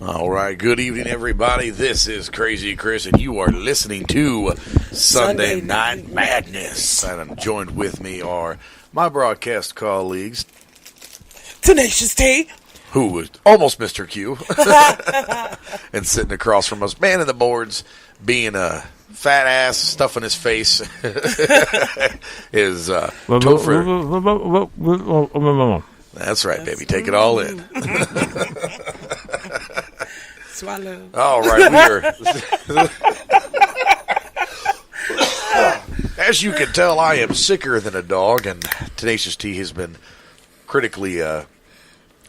All right, good evening, everybody. This is Crazy Chris, and you are listening to Sunday Night Madness. And I'm joined with me are my broadcast colleagues, Tenacious T, who was almost Mr. Q, and sitting across from us, man in the boards, being a fat ass, stuffing his face, is Topher. That's right, baby. Take it all in. Swallow. All right, we are. As you can tell, I am sicker than a dog, and Tenacious T has been critically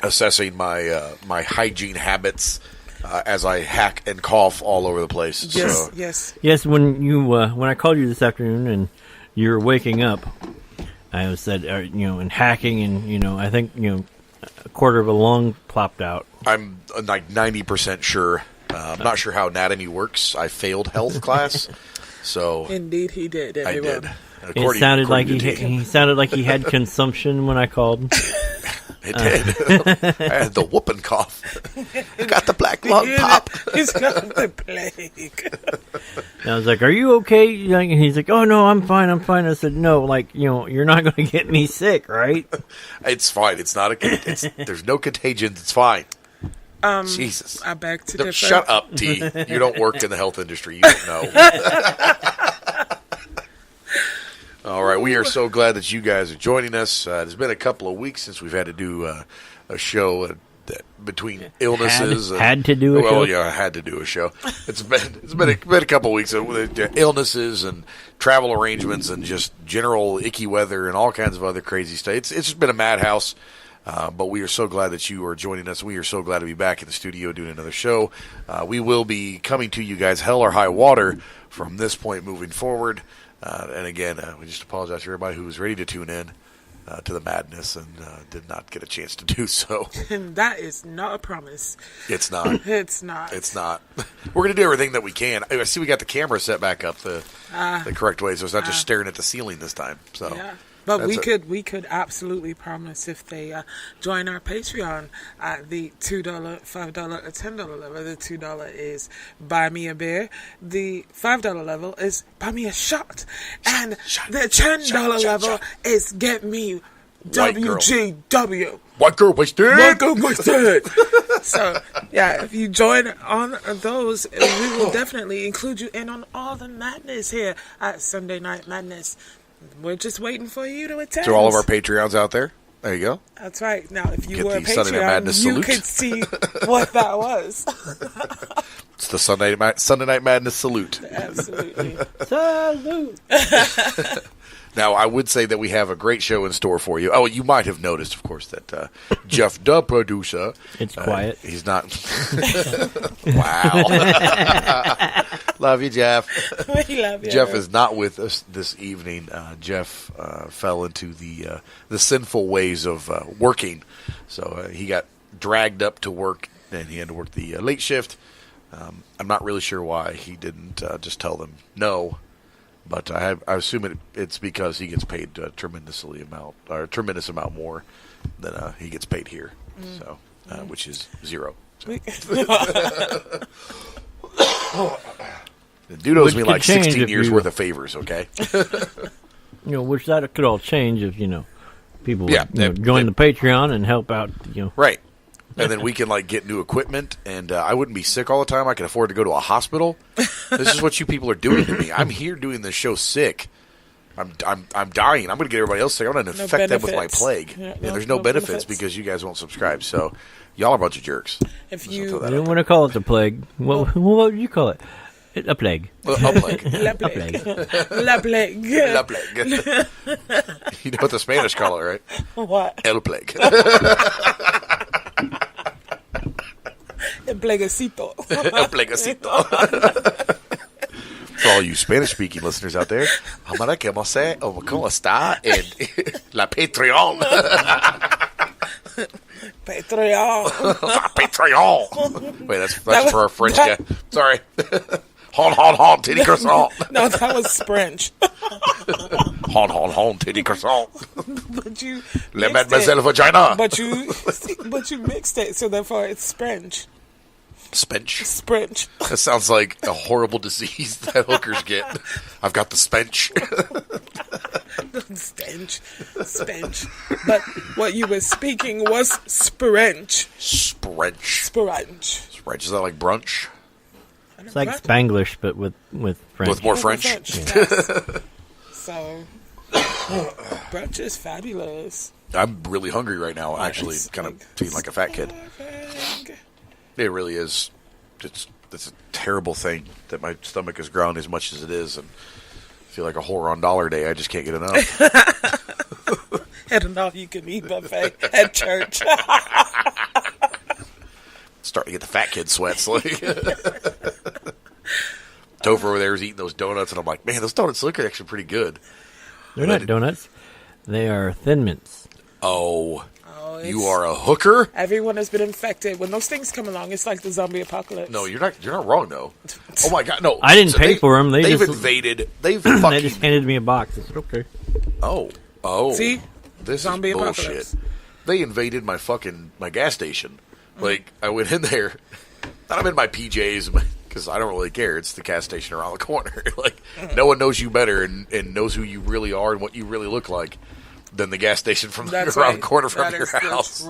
assessing my hygiene habits as I hack and cough all over the place. Yes. When I called you this afternoon and you were waking up, I said, and hacking, and I think a quarter of a lung plopped out. I'm like 90% sure. I'm not sure how anatomy works. I failed health class, so indeed he did. I did. It sounded like he sounded like he had consumption when I called. It did. I had the whooping cough. I got the black lung pop. He's got the plague. And I was like, "Are you okay?" And he's like, "Oh no, I'm fine. I said, "No, you're not going to get me sick, right?" It's fine. It's not there's no contagion. It's fine. Jesus. I beg to differ. Shut up, T. You don't work in the health industry. You don't know. All right, we are so glad that you guys are joining us. It's been a couple of weeks since we've had to do a show between illnesses. Had to do a show? Well, yeah, I had to do a show. It's been a couple of weeks of illnesses and travel arrangements and just general icky weather and all kinds of other crazy stuff. It's just been a madhouse. But we are so glad that you are joining us. We are so glad to be back in the studio doing another show. We will be coming to you guys hell or high water from this point moving forward. And again, we just apologize to everybody who was ready to tune in to the madness and did not get a chance to do so. And that is not a promise. It's not. It's not. It's not. We're going to do everything that we can. I see we got the camera set back up the correct way, so it's not just staring at the ceiling this time. So. Yeah. But we could absolutely promise if they join our Patreon at the $2, $5, or $10 level. The $2 is buy me a beer. The $5 level is buy me a shot. And the $10 level is get me WGW. White girl wasted. White girl wasted. So, yeah, if you join on those, we will definitely include you in on all the madness here at Sunday Night Madness. We're just waiting for you to attend. To all of our Patreons out there, there you go. That's right. Now, if you Get were a the Sunday Night Madness Patreon, you salute. could see what that was. It's the Sunday Night Madness salute. Absolutely. Salute. Now, I would say that we have a great show in store for you. Oh, you might have noticed, of course, that Jeff, the producer... It's quiet. He's not... Wow. Love you, Jeff. We love you. Jeff is not with us this evening. Jeff fell into the sinful ways of working. So he got dragged up to work, and he had to work the late shift. I'm not really sure why he didn't just tell them no. But I assume it's because he gets paid a tremendous amount more than he gets paid here, so which is zero. So. The dude owes me like 16 years worth of favors. Okay, which that could all change if people would, join the Patreon and help out. Right. And then we can get new equipment, and I wouldn't be sick all the time. I can afford to go to a hospital. This is what you people are doing to me. I'm here doing this show sick. I'm dying. I'm going to get everybody else sick. I'm going to infect them with my plague. Yeah, there's no benefits because you guys won't subscribe. So y'all are a bunch of jerks. If you don't want to call it the plague, what would you call it? A plague. A plague. La plague. La plague. La plague. You know what the Spanish call it, right? What? El plague. El plaguecito. El plaguecito. For all you Spanish-speaking listeners out there, Amara, ¿cómo está en la Patreon? Patreon. Patreon. Wait, that's for our French guy. Sorry. Hon, titty croissant. No, that was French. Hon, titty croissant. But you Le mixed mademoiselle it. vagina. But you mixed it, so therefore it's French. Spench. French. That sounds like a horrible disease that hookers get. I've got the spench. Stench. But what you were speaking was Sprench. Sprench. Is that like brunch? It's like Spanglish, but with French. With more French? Yes. So, brunch is fabulous. I'm really hungry right now, actually. Kind of feeling like a fat kid. It really is. It's a terrible thing that my stomach has grown as much as it is, and I feel like a whore on dollar day. I just can't get enough. At an all-you-can-eat buffet at church. Starting to get the fat kid sweats. Like Topher over there is eating those donuts, and I'm like, man, those donuts look actually pretty good. They're not donuts. They are Thin Mints. Oh, you are a hooker? Everyone has been infected. When those things come along, it's like the zombie apocalypse. No, you're not wrong, though. Oh, my God, no. I didn't pay for them. They've invaded. They've fucking... They just handed me a box. I said, okay. Oh. See? This Zombie is bullshit. apocalypse. They invaded my gas station. Like, I went in there, and I'm in my PJs, because I don't really care. It's the gas station around the corner. Like, no one knows you better and knows who you really are and what you really look like than the gas station from around the corner from your house.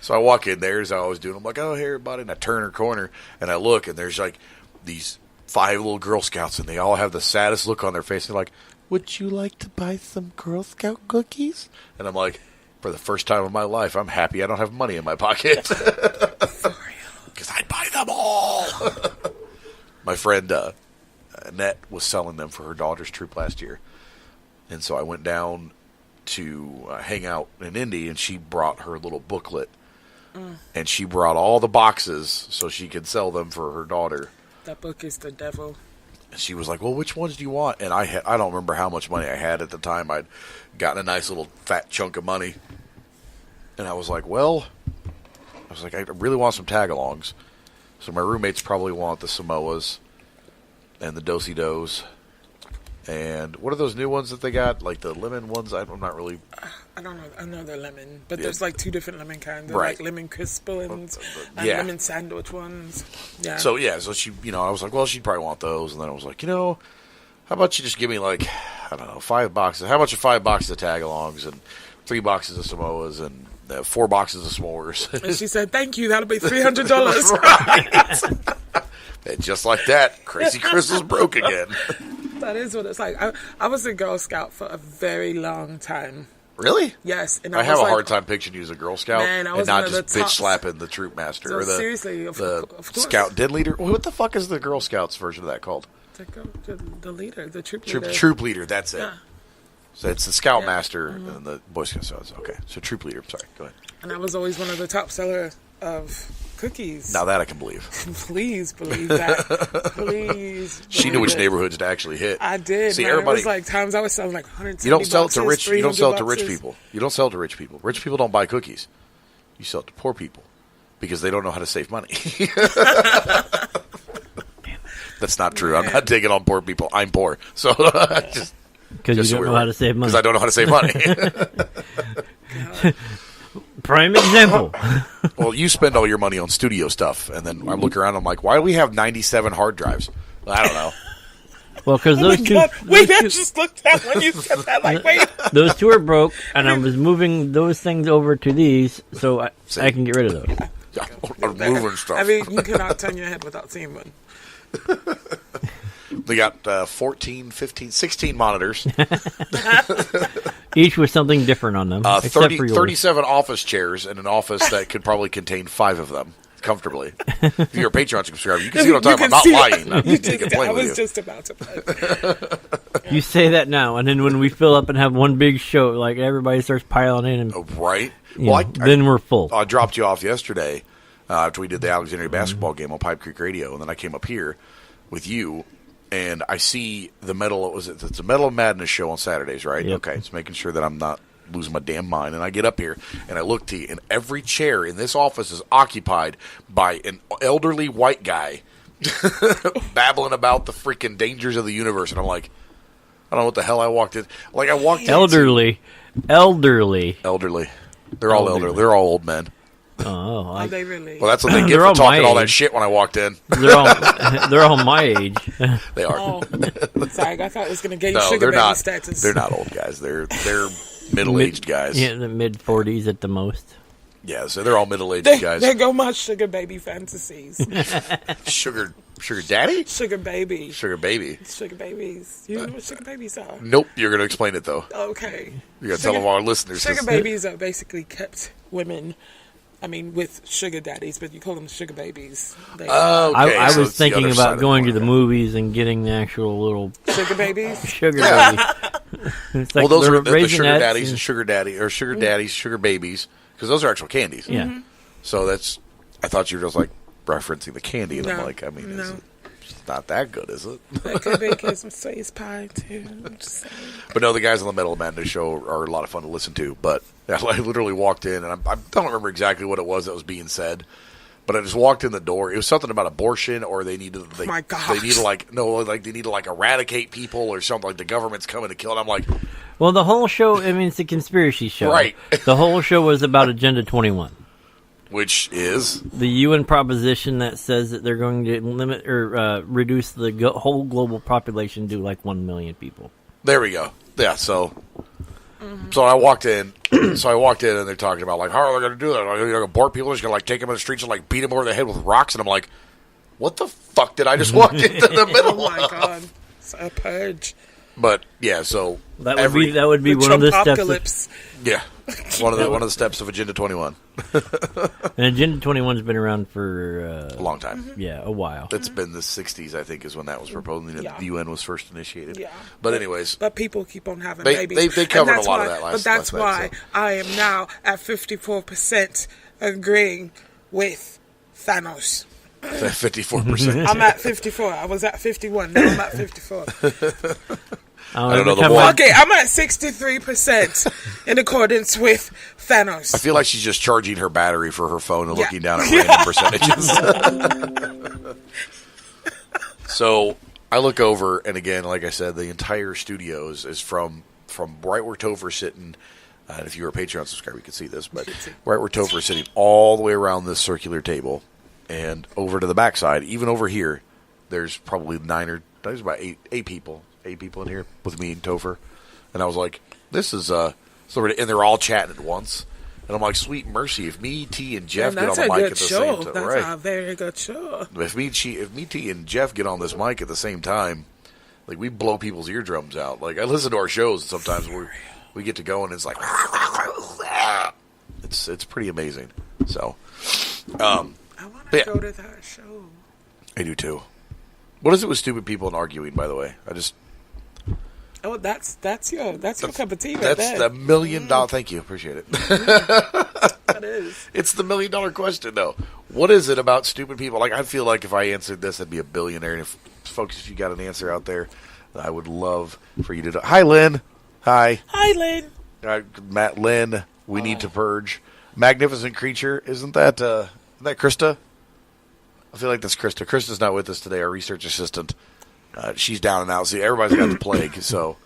So I walk in there, as I always do, and I'm like, oh, hey, everybody, and I turn a corner, and I look, and there's, like, these 5 little Girl Scouts, and they all have the saddest look on their face. They're like, would you like to buy some Girl Scout cookies? And I'm like, for the first time in my life, I'm happy I don't have money in my pocket. Because I'd buy them all. My friend Annette was selling them for her daughter's troop last year. And so I went down to hang out in Indy, and she brought her little booklet. And she brought all the boxes so she could sell them for her daughter. That book is the devil. And she was like, well, which ones do you want? And I don't remember how much money I had at the time. I'd gotten a nice little fat chunk of money. And I was like, I really want some tag-alongs. So my roommates probably want the Samoas and the Do-si-dos. And what are those new ones that they got? Like the lemon ones? I'm not really... I don't know. I know they're lemon. But there's like 2 different lemon kinds. Right. Like lemon crisp ones and lemon sandwich ones. Yeah. So she, I was like, well, she'd probably want those. And then I was like, how about you just give me like, I don't know, 5 boxes. How much are 5 boxes of tag-alongs and 3 boxes of Samoas and 4 boxes of s'mores? And she said, thank you. That'll be $300. Right. And just like that, Crazy Crystal's broke again. That is what it's like. I was a Girl Scout for a very long time. Really? Yes. And I have a hard time picturing you as a Girl Scout and not just bitch slapping the troop master or the scout den leader. What the fuck is the Girl Scouts version of that called? The leader, the troop leader. Troop leader, that's it. Yeah. So it's the Scout Master and the Boy Scouts. Okay, so Troop Leader. Sorry, go ahead. And I was always one of the top sellers of cookies. Now that I can believe. Please believe that. Please. She knew which neighborhoods to actually hit. I did. See, everybody. It was like times I was selling like 170 You don't sell it boxes, to rich. You don't sell it to boxes. rich people. You don't sell it to rich people. Rich people don't buy cookies. You sell it to poor people because they don't know how to save money. That's not true. I'm not digging on poor people. I'm poor, so just. Because you don't know how to save money. Because I don't know how to save money. Prime example. Well, you spend all your money on studio stuff, and then I look around, I'm like, why do we have 97 hard drives? Well, I don't know. Well, because those two... Wait, I just looked at when you said that, like, wait. Those 2 are broke, and I was moving those things over to these, so I can get rid of those. Yeah, I'm moving stuff. I mean, you cannot turn your head without seeing one. They got 14, 15, 16 monitors. Each with something different on them. 37 office chairs in an office that could probably contain 5 of them comfortably. If you're a Patreon subscriber, you can see what I'm talking about. I'm not lying. I was just about to play. You say that now, and then when we fill up and have one big show, like everybody starts piling in. And, right. Well, then we're full. I dropped you off yesterday after we did the Alexandria basketball game on Pipe Creek Radio, and then I came up here with you. And I see the it's a Metal of Madness show on Saturdays, right? Yep. Okay, it's making sure that I'm not losing my damn mind. And I get up here, and I look to you, and every chair in this office is occupied by an elderly white guy babbling about the freaking dangers of the universe. And I'm like, I don't know what the hell I walked in. Like, I walked in. Elderly. They're all elderly. They're all old men. Oh, Are they really? Well, that's what they get for talking all that shit when I walked in. They're all my age. They are. Oh, sorry, I thought it was going to get you No, sugar they're baby not. status. They're not old guys. They're middle-aged guys. Yeah, the mid-40s at the most. Yeah, so they're all middle-aged guys. There go my sugar baby fantasies. Sugar daddy? Sugar baby. Sugar baby. Sugar babies. You know what sugar babies are? Nope, you're going to explain it, though. Okay. You got to tell them our listeners. Sugar babies are basically kept women, with sugar daddies, but you call them sugar babies. Okay, I so was it's the thinking other side about of going the to the coin. movies and getting the actual little Sugar babies? sugar baby. It's Well, like those are the sugar Raisinets daddies and sugar daddies, sugar babies, because those are actual candies. Yeah. Mm-hmm. So I thought you were just like referencing the candy, and I'm No, like, I mean, no. it's not that good, is it? That could be because I'm face pie, too. I'm just saying. But no, the guys on the Metal Madness show are a lot of fun to listen to. But I literally walked in, and I don't remember exactly what it was that was being said. But I just walked in the door. It was something about abortion, or they need to. My gosh. They need to eradicate people, or something. Like the government's coming to kill. And I'm like, Well, the whole show, it's a conspiracy show. Right. The whole show was about Agenda 21. which is The UN proposition that says that they're going to limit or reduce the whole global population to like 1 million people. there we go. Yeah, so I walked in. And they're talking about like how are they going to do that? Are they going to abort people? They're just going to like take them in the streets and like beat them over the head with rocks? And I'm like, what the fuck did I just walk into the middle Oh my of? god, it's a purge. But yeah, so That would be The one of the steps. Trumpocalypse. yeah, one of the steps of Agenda 21. And Agenda 21's been around for A long time. a while. It's been the 60s, I think, is when that was proposed. Yeah. The UN was first initiated. Yeah. But anyways, But people keep on having They- babies. they And covered that's a lot of why- that last- But that's last why night, so. I am now at 54% agreeing with Thanos. 54%. I'm at 54. I was at 51. Now I'm at 54. I don't know, the every time more- Okay, I'm at 63% in accordance with Thanos. I feel like she's just charging her battery for her phone and Yeah. looking down at random percentages. So I look over, and again, like I said, the entire studio is from right where Topher's sitting. And if you were a Patreon subscriber, you could see this, but right where Topher's sitting, all the way around this circular table, and over to the backside, even over here, there's probably there's about eight people in here with me and Topher. And I was like, this is and they're all chatting at once. And I'm like, sweet mercy, if me, T, and Jeff And get on that's the a mic good at the show. same time, That's right? a very good show. If me, T, and Jeff get on this mic at the same time, like we blow people's eardrums out. Like I listen to our shows, and sometimes we get to go, and it's like, it's pretty amazing. So, I want to Yeah. go to that show. I do too. What is it with stupid people and arguing? By the way, Oh, that's your cup of tea right that's there. the $1 million. Thank you, appreciate it. That is. It's the $1 million question, though. What is it about stupid people? Like, I feel like if I answered this, I'd be a billionaire. And if you got an answer out there, I would love for you to do. Hi, Lynn. Hi. Hi, Lynn. Matt, Lynn. We need to purge. Magnificent creature. Isn't that Krista? I feel like that's Krista. Krista's not with us today, our research assistant. She's down and out. See, everybody's got the plague, so.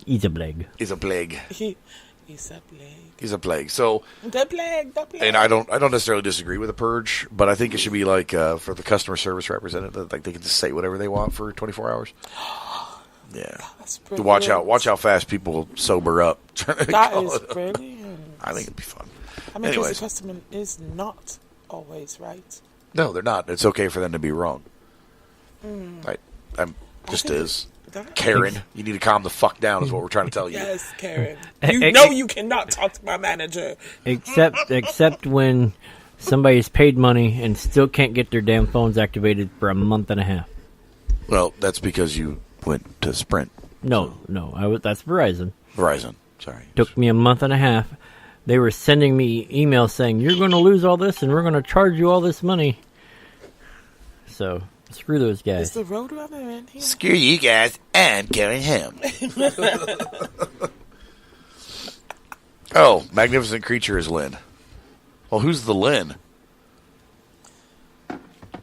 He's a plague. He's a plague. He's a plague. He's a plague. So. The plague. And I don't necessarily disagree with the purge, but I think it should be like for the customer service representative, like they can just say whatever they want for 24 hours. Yeah, That's brilliant. watch how fast people sober up. That is brilliant. I think it'd be fun. I mean, because Anyways. the customer is not always right. No, they're not. It's okay for them to be wrong. I'm just think is. that- Karen, you need to calm the fuck down. Is what we're trying to tell you. Yes, Karen. Eh, You eh, know eh. you cannot talk to my manager. Except when somebody's paid money and still can't get their damn phones activated for a month and a half. Well, that's because you went to Sprint, No, that's Verizon. Verizon. Sorry. Took me a month and a half. They were sending me emails saying, you're going to lose all this and we're going to charge you all this money. So, screw those Is guys. the Roadrunner in here? Screw you guys and Karen him. Oh, magnificent creature is Lynn. Well, who's the Lynn?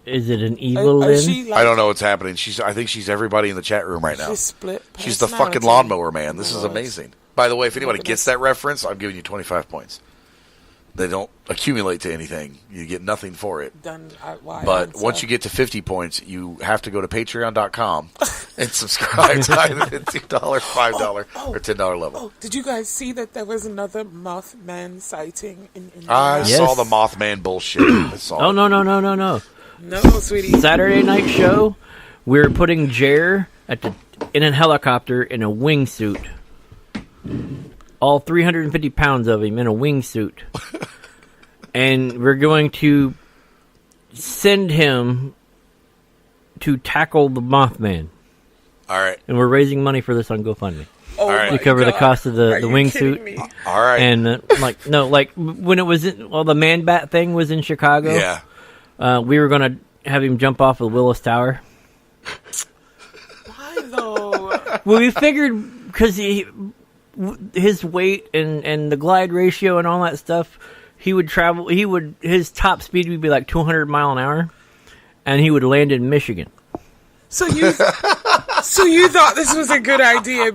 Is it an evil Lynn? I don't know what's happening. I think she's everybody in the chat room right now. She's split. She's the fucking lawnmower man. This is amazing. By the way, if anybody gets that reference, I'm giving you 25 points. They don't accumulate to anything. You get nothing for it. But once you get to 50 points, you have to go to patreon.com and subscribe to either the $2, $5, or $10 level. Oh, did you guys see that there was another Mothman sighting in India? I saw the Mothman bullshit. Oh, no. No, sweetie. Saturday night show, we're putting Jer in a helicopter in a wingsuit. All 350 pounds of him in a wingsuit. And we're going to send him to tackle the Mothman. All right. And we're raising money for this on GoFundMe. Oh, right. To cover the cost of the wingsuit. All right. And when it was the Man Bat thing was in Chicago. Yeah. We were going to have him jump off of Willis Tower. Why though? Well, we figured because his weight and the glide ratio and all that stuff, his top speed would be like 200 mile an hour, and he would land in Michigan. So you thought this was a good idea?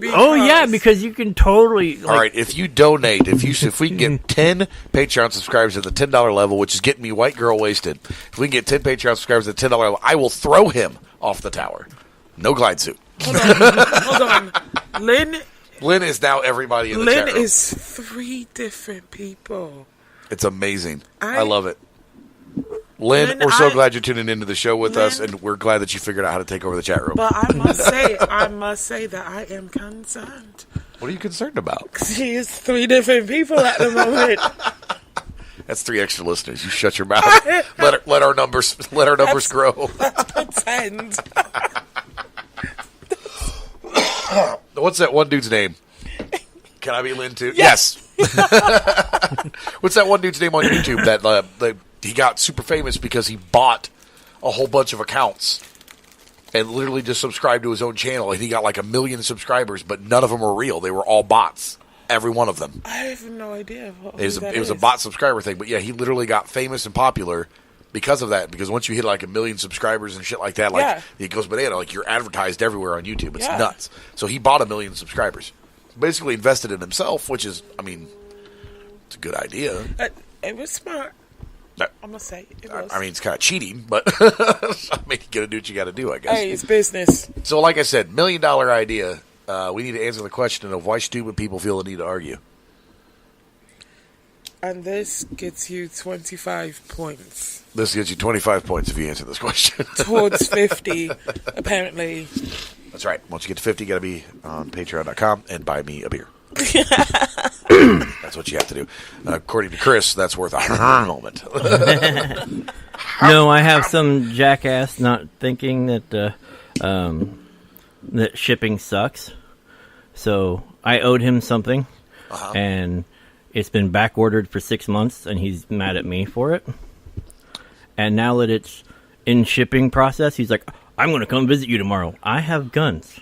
Because you can totally. All right, if you donate, if we can get 10 Patreon subscribers at the $10 level, which is getting me white girl wasted. If we can get 10 Patreon subscribers at the $10 level, I will throw him off the tower. No glide suit. Hold on. Lynn is now everybody in the chat room. Lynn is 3 different people. It's amazing. I love it. Lynn, we're so glad you're tuning into the show with us, and we're glad that you figured out how to take over the chat room. But I must say that I am concerned. What are you concerned about? She is 3 different people at the moment. That's 3 extra listeners. You shut your mouth. let our numbers grow. Let's pretend. What's that one dude's name? Can I be Lynn too? Yes. What's that one dude's name on YouTube that he got super famous because he bought a whole bunch of accounts and literally just subscribed to his own channel, and he got like 1 million subscribers, but none of them were real. They were all bots. Every one of them. I have no idea. It was a bot subscriber thing, but yeah, he literally got famous and popular because of that. Because once you hit like 1 million subscribers and shit like that, it goes banana. Like, you're advertised everywhere on YouTube. It's nuts. So he bought 1 million subscribers. Basically invested in himself, which is, it's a good idea. It was smart. I'm going to say it was. It's kind of cheating, but you got to do what you got to do, I guess. Hey, it's business. So like I said, $1 million idea. We need to answer the question of why stupid people feel the need to argue. And this gets you 25 points. This gets you 25 points if you answer this question. Towards 50, apparently. That's right. Once you get to 50, you got to be on patreon.com and buy me a beer. That's what you have to do. According to Chris, that's worth a moment. No, I have some jackass not thinking that that shipping sucks. So I owed him something, and it's been back ordered for 6 months, and he's mad at me for it. And now that it's in shipping process, he's like, I'm going to come visit you tomorrow. I have guns.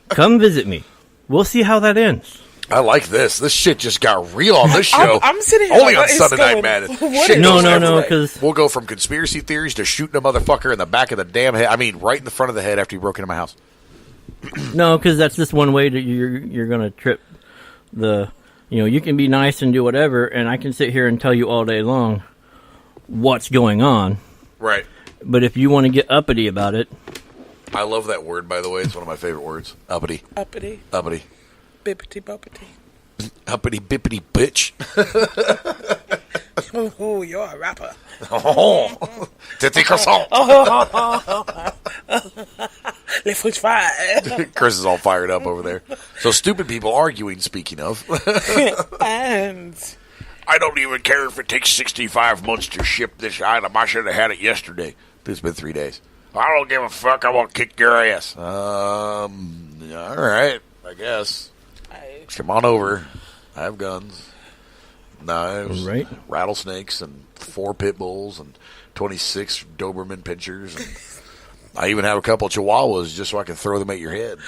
Come visit me. We'll see how that ends. I like this. This shit just got real on this show. I'm sitting here only on Sunday Night Madness. No, because we'll go from conspiracy theories to shooting a motherfucker in the back of the damn head. Right in the front of the head after he broke into my house. No, because that's just one way that you're going to trip the. You can be nice and do whatever, and I can sit here and tell you all day long what's going on. Right. But if you want to get uppity about it. I love that word, by the way. It's one of my favorite words. Uppity. Uppity. Uppity. Bippity boppity. Uppity bippity bitch. Oh, you're a rapper. Oh, Titi Croissant. Les French fries. Chris is all fired up over there. So stupid people arguing, speaking of. And I don't even care if it takes 65 months to ship this item. I should have had it yesterday. It's been 3 days. I don't give a fuck. I want to kick your ass. All right, I guess. Come on over. I have guns, knives, right. Rattlesnakes, and 4 pit bulls, and 26 Doberman pinchers, and I even have a couple of Chihuahuas just so I can throw them at your head.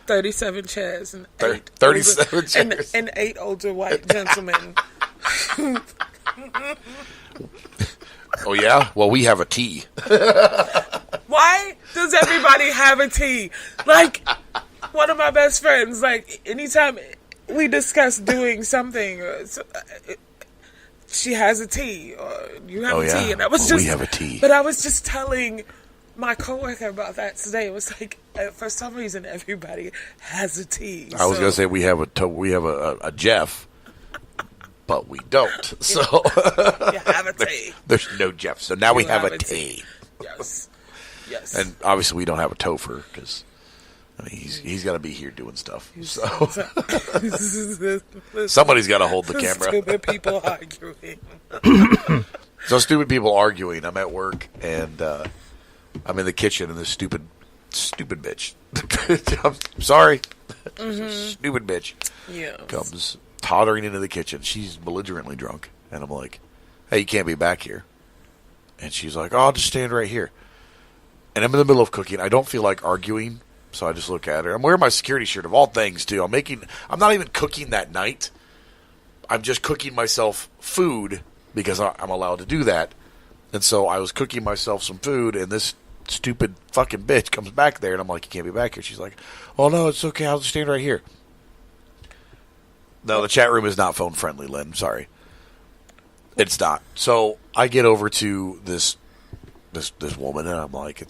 37 chairs and 37 chairs. And 8 older white gentlemen. Oh, yeah? Well, we have a tea. Why does everybody have a tea? Like, one of my best friends, like, anytime we discuss doing something, she has a tea, or you have a tea. And we have a tea. But I was just telling my coworker about that today. It was like, for some reason, everybody has a tea. I was going to say we have a Jeff. But we don't. So you have a tea. There's no Jeff. So now we have a tea. Yes. And obviously we don't have a Topher because he's got to be here doing stuff. So somebody's got to hold the camera. Stupid people arguing. So stupid people arguing. I'm at work and I'm in the kitchen and this stupid bitch. I'm sorry. Stupid bitch. Yeah. Comes tottering into the kitchen. She's belligerently drunk. And I'm like, hey, you can't be back here. And she's like, oh, I'll just stand right here. And I'm in the middle of cooking. I don't feel like arguing, so I just look at her. I'm wearing my security shirt of all things, too. I'm not even cooking that night. I'm just cooking myself food because I'm allowed to do that. And so I was cooking myself some food, and this stupid fucking bitch comes back there, and I'm like, you can't be back here. She's like, oh, no, it's okay. I'll just stand right here. No, the chat room is not phone friendly, Lynn. Sorry. It's not. So I get over to this woman, and I'm like,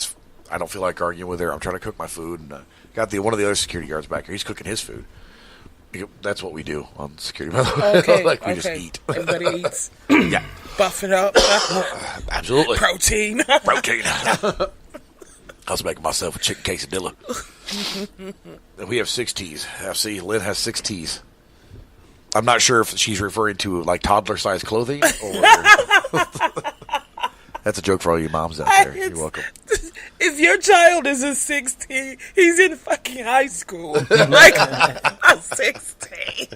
I don't feel like arguing with her. I'm trying to cook my food, and got one of the other security guards back here. He's cooking his food. That's what we do on security, by the way. Okay, we just eat. Everybody eats. Yeah. Buff it up. Absolutely. Protein. I was making myself a chicken quesadilla. And we have 6 teas. See, Lynn has 6 teas. I'm not sure if she's referring to like toddler-sized clothing or... That's a joke for all you moms out there. You're welcome. If your child is a 16, he's in fucking high school. Like, a 16.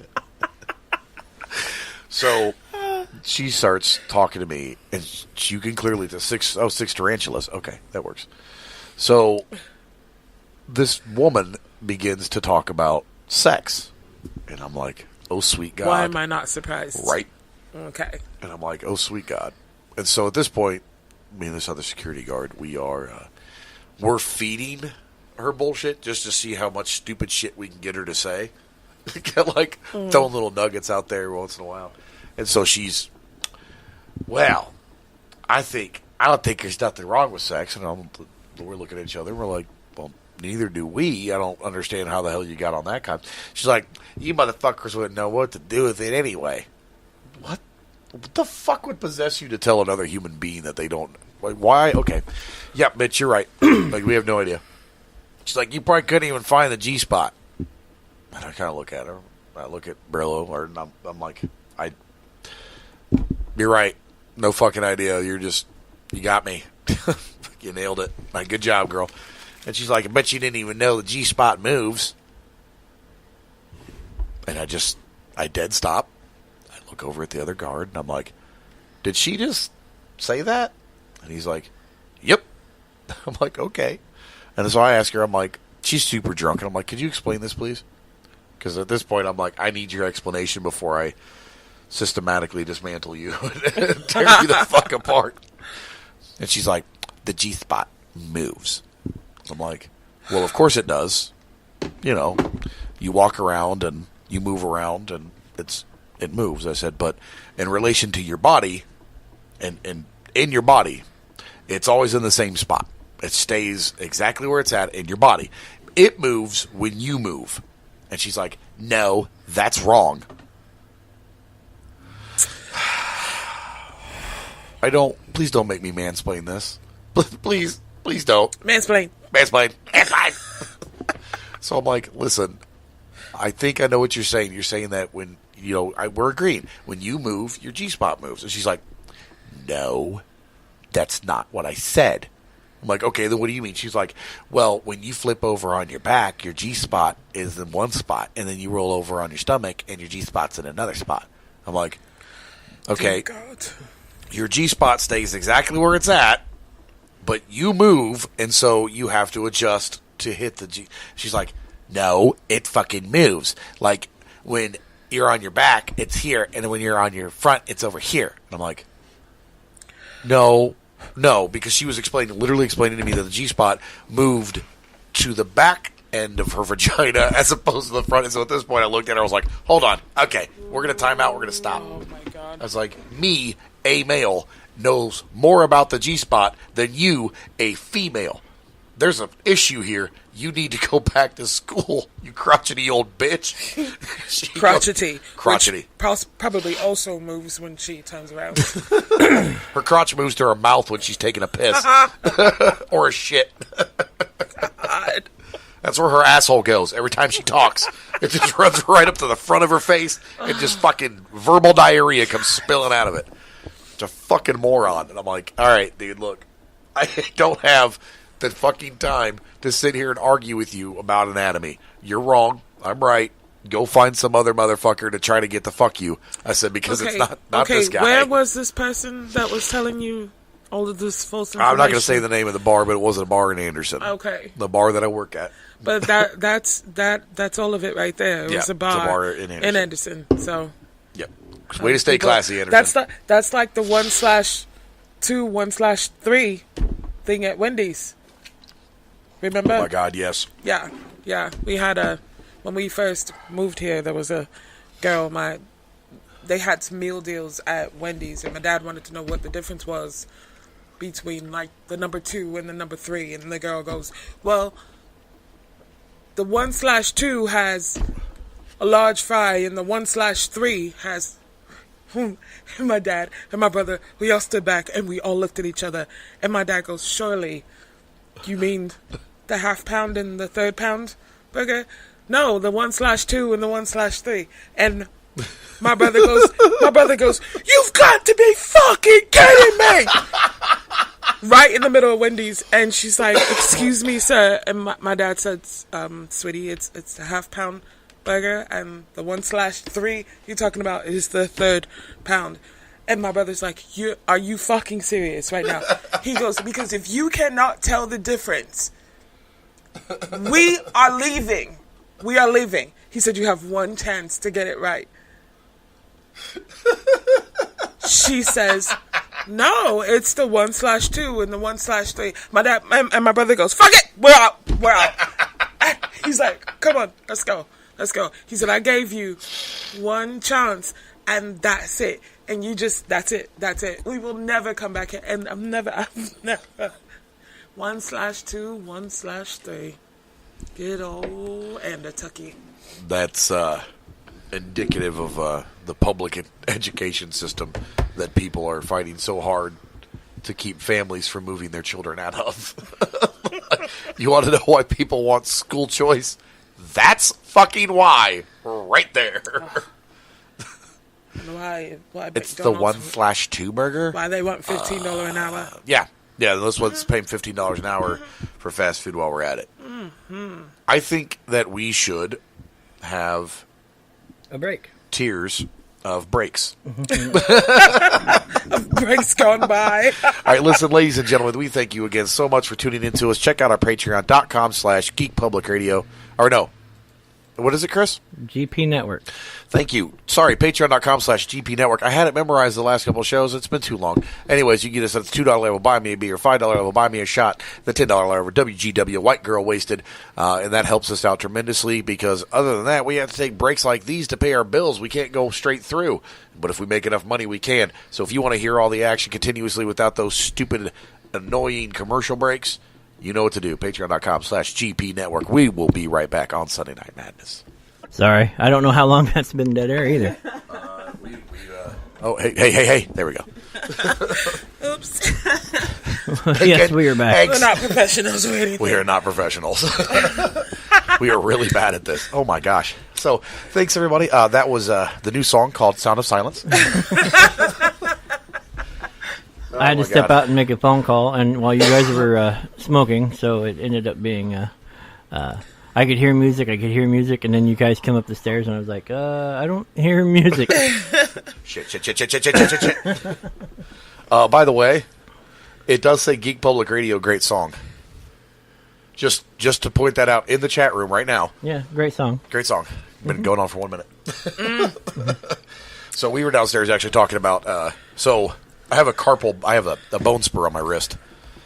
So she starts talking to me, and you can clearly... 6 tarantulas. Okay, that works. So this woman begins to talk about sex. And I'm like... Oh, sweet God. Why am I not surprised? Right. Okay. And I'm like, oh, sweet God. And so at this point, me and this other security guard, we're feeding her bullshit just to see how much stupid shit we can get her to say. Like, throwing little nuggets out there once in a while. And so she's, well, I don't think there's nothing wrong with sex. And we're looking at each other, and we're like, well, neither do we. I don't understand how the hell you got on that kind. She's like, you motherfuckers wouldn't know what to do with it anyway. What? What the fuck would possess you to tell another human being that they don't? Like, why? Okay. Yeah, bitch, you're right. Like, we have no idea. She's like, you probably couldn't even find the G-spot. And I kind of look at her. I look at Brillo, or I'm like, you're right. No fucking idea. You got me. You nailed it. Like, good job, girl. And she's like, I bet you didn't even know the G-spot moves. And I dead stop. I look over at the other guard, and I'm like, did she just say that? And he's like, yep. I'm like, okay. And so I ask her, I'm like, she's super drunk. And I'm like, could you explain this, please? Because at this point, I'm like, I need your explanation before I systematically dismantle you and tear you the fuck apart. And she's like, the G-spot moves. I'm like, well, of course it does. You know, you walk around and you move around and it moves. I said, but in relation to your body and in your body, it's always in the same spot. It stays exactly where it's at in your body. It moves when you move. And she's like, no, that's wrong. Please don't make me mansplain this. Please don't. Mansplain. So I'm like, listen, I think I know what you're saying. You're saying that when, we're agreeing. When you move, your G-spot moves. And she's like, no, that's not what I said. I'm like, okay, then what do you mean? She's like, well, when you flip over on your back, your G-spot is in one spot. And then you roll over on your stomach, and your G-spot's in another spot. I'm like, okay, your G-spot stays exactly where it's at. but you move, and so you have to adjust to hit the G. She's like, no, it fucking moves. Like, when you're on your back, it's here, and when you're on your front, it's over here. And I'm like, no, because she was literally explaining to me that the G-spot moved to the back end of her vagina as opposed to the front. And so at this point, I looked at her, I was like, hold on, okay, we're going to time out, we're going to stop. Oh, my God. I was like, me, a male, knows more about the G-spot than you, a female. There's an issue here. You need to go back to school, you crotchety old bitch. Crotchety. Crotchety. Which probably also moves when she turns around. Her crotch moves to her mouth when she's taking a piss. Or a shit. God. That's where her asshole goes. Every time she talks, it just runs right up to the front of her face, and just fucking verbal diarrhea comes spilling out of it. It's a fucking moron. And I'm like, all right, dude, look, I don't have the fucking time to sit here and argue with you about anatomy. You're wrong. I'm right. Go find some other motherfucker to try to get the fuck you. I said, because it's not this guy. Where was this person that was telling you all of this false information? I'm not going to say the name of the bar, but it wasn't a bar in Anderson. Okay. The bar that I work at. But that's all of it right there. It was a bar in Anderson. So, yep. Way to stay classy, Anderson. That's like the 1/2, 1/3 thing at Wendy's. Remember? Oh my God, yes. Yeah. We had when we first moved here, there was a girl. They had some meal deals at Wendy's, and my dad wanted to know what the difference was between like the number 2 and the number 3, and the girl goes, "Well, the 1/2 has a large fry, and the 1/3 has." And my dad and my brother, we all stood back and we all looked at each other. And my dad goes, "Surely, you mean the half pound and the third pound burger?" "No, the 1/2 and the 1/3. And my brother goes, "You've got to be fucking kidding me!" Right in the middle of Wendy's, and she's like, "Excuse me, sir." And my dad said, "Sweetie, it's the half pound burger, and the 1/3 you're talking about is the third pound." And my brother's like, "Are you fucking serious right now?" He goes, "Because if you cannot tell the difference, we are leaving. We are leaving." He said, "You have one chance to get it right." She says, "No, it's the 1/2 and the 1/3. My dad and my brother goes, "Fuck it, we're out. He's like, "Come on, let's go. He said, "I gave you one chance, and that's it. And you just, that's it. We will never come back here." And I've never 1/2, 1/3. Good old Tucky. That's indicative of the public education system that people are fighting so hard to keep families from moving their children out of. You want to know why people want school choice? That's fucking why, right there. Why it's the 1/2 burger. Why they want $15 an hour? Yeah. This one's paying $15 an hour for fast food while we're at it. Mm-hmm. I think that we should have a break. Tiers of breaks. Breaks gone by. All right, listen, ladies and gentlemen, we thank you again so much for tuning in to us. Check out our patreon.com/geekpublicradio. Or no. What is it, Chris? GP Network. Thank you. Sorry, patreon.com/GP Network. I had it memorized the last couple of shows. It's been too long. Anyways, you can get us at the $2 level, buy me a beer, $5 level, buy me a shot, the $10 level, WGW, White Girl Wasted. And that helps us out tremendously because other than that, we have to take breaks like these to pay our bills. We can't go straight through. But if we make enough money, we can. So if you want to hear all the action continuously without those stupid, annoying commercial breaks, you know what to do. Patreon.com/GP Network. We will be right back on Sunday Night Madness. Sorry, I don't know how long that's been dead air either. Oh, hey. There we go. Oops. Yes, we are back. We're not professionals or anything. We are not professionals. We are really bad at this. Oh, my gosh. So, thanks, everybody. That was the new song called Sound of Silence. I had to step out and make a phone call, and while you guys were smoking, so it ended up being I could hear music, and then you guys come up the stairs, and I was like, I don't hear music. Shit. By the way, It does say Geek Public Radio, great song. Just to point that out in the chat room right now. Yeah, great song. Great song. Been going on for 1 minute. So we were downstairs actually talking about. So I have a bone spur on my wrist.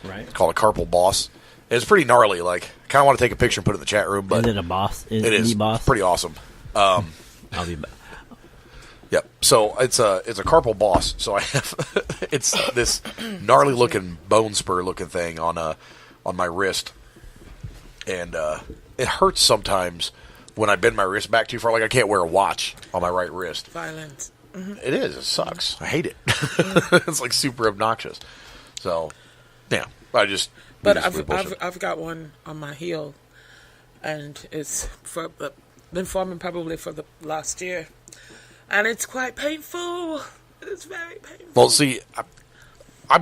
Right. It's called a carpal boss. It's pretty gnarly. Like, I kind of want to take a picture and put it in the chat room. But is it a boss? It is. Boss? It's pretty awesome. I'll be back. Yep. So it's a carpal boss. So I have it's this gnarly looking bone spur looking thing on my wrist, and it hurts sometimes when I bend my wrist back too far. Like I can't wear a watch on my right wrist. Violent. Mm-hmm. It is. It sucks. I hate it. It's like super obnoxious. So yeah, But I've got one on my heel, and it's been forming probably for the last year. And it's quite painful. It's very painful. Well, see,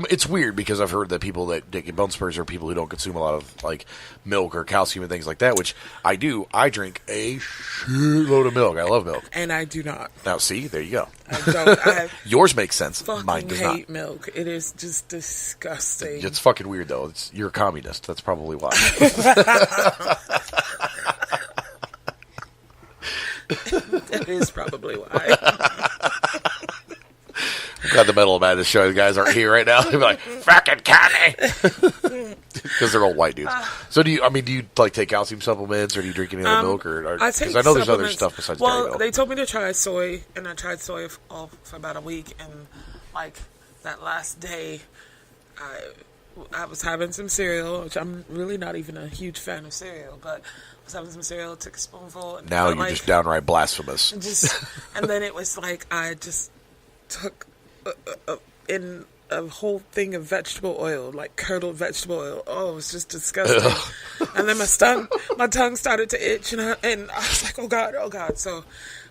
it's weird because I've heard that people that get bone spurs are people who don't consume a lot of like milk or calcium and things like that, which I do. I drink a shitload of milk. I love milk. And I do not. Now, see, there you go. I don't. Yours makes sense. Mine fucking does hate not. milk. It is just disgusting. It's fucking weird, though. You're a communist. That's probably why. That is probably why. I'm glad the Metal Madness show guys aren't here right now. They'd be like, fucking Connie! Because they're all white dudes. So do you like take calcium supplements, or do you drink any other milk? Because I know there's other stuff besides dairy milk. Well, they told me to try soy, and I tried soy for about a week, and like that last day, I was having some cereal, which I'm really not even a huge fan of cereal, but I was having some cereal, took a spoonful. And now you're just downright blasphemous. And then it was like I just took in a whole thing of vegetable oil, like curdled vegetable oil. Oh, it was just disgusting. And then my tongue started to itch, and I was like, oh God. So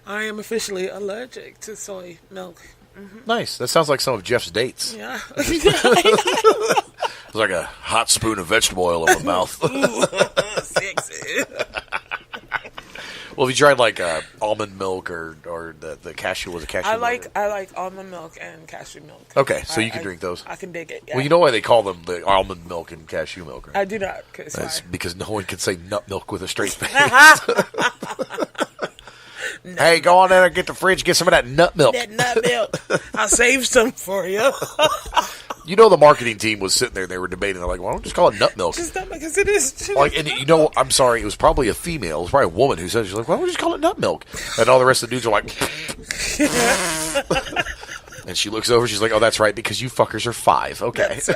I am officially allergic to soy milk. Mm-hmm. Nice. That sounds like some of Jeff's dates. Yeah. It's like a hot spoon of vegetable oil in my mouth. Ooh, sexy. Well, have you tried like almond milk or the cashew? Was it cashew? I like almond milk and cashew milk. Okay, so you can drink those. I can dig it. Yeah. Well, you know why they call them the almond milk and cashew milk, right? I do not. That's because no one can say nut milk with a straight face. Hey, go on there and get the fridge, get some of that nut milk. That nut milk. I'll save some for you. You know, the marketing team was sitting there and they were debating. They're like, why don't we just call it nut milk? Just nut milk, because it is. Like, and you know, I'm sorry, it was probably a female. It was probably a woman who said, she's like, why don't we just call it nut milk? And all the rest of the dudes are like, and she looks over, she's like, oh, that's right, because you fuckers are 5. Okay. That's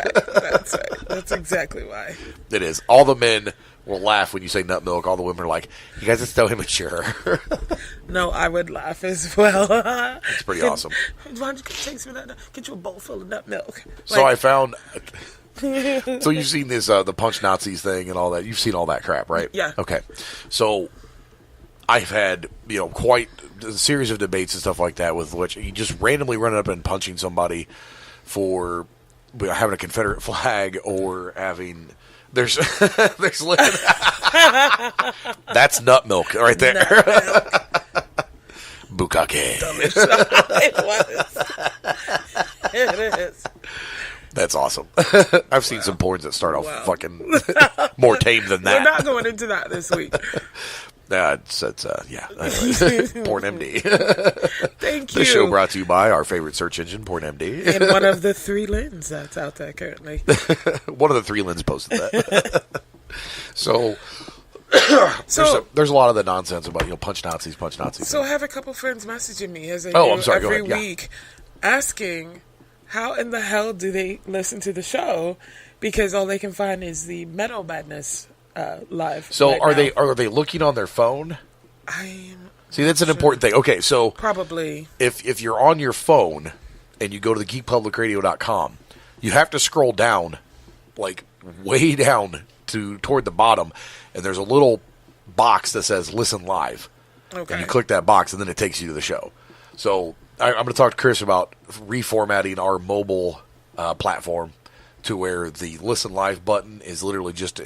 right. That's exactly why. It is. All the men will laugh when you say nut milk. All the women are like, you guys are so immature. No, I would laugh as well. It's pretty awesome. Why don't you take some of that? Get you a bowl full of nut milk. So I found... So you've seen this, the punch Nazis thing and all that. You've seen all that crap, right? Yeah. Okay. So I've had, quite a series of debates and stuff like that with which you just randomly running up and punching somebody for having a Confederate flag or having... There's that's nut milk right there. Bukake. It is. That's awesome. I've seen some porns that start off fucking more tame than that. We're not going into that this week. Yeah. Porn MD. Thank you. This show brought to you by our favorite search engine, Porn MD. And one of the 3 lens that's out there currently. One of the 3 lens posted that. So there's a lot of the nonsense about punch Nazis. So I have a couple friends messaging me as they I'm do sorry, every go ahead. week, asking how in the hell do they listen to the show, because all they can find is the Metal Madness live. So right are they looking on their phone? See, that's an important thing. Okay, so probably if you're on your phone and you go to the geekpublicradio.com, you have to scroll down, like way down toward the bottom, and there's a little box that says "Listen Live." Okay. And you click that box, and then it takes you to the show. So I'm going to talk to Chris about reformatting our mobile platform to where the Listen Live button is literally just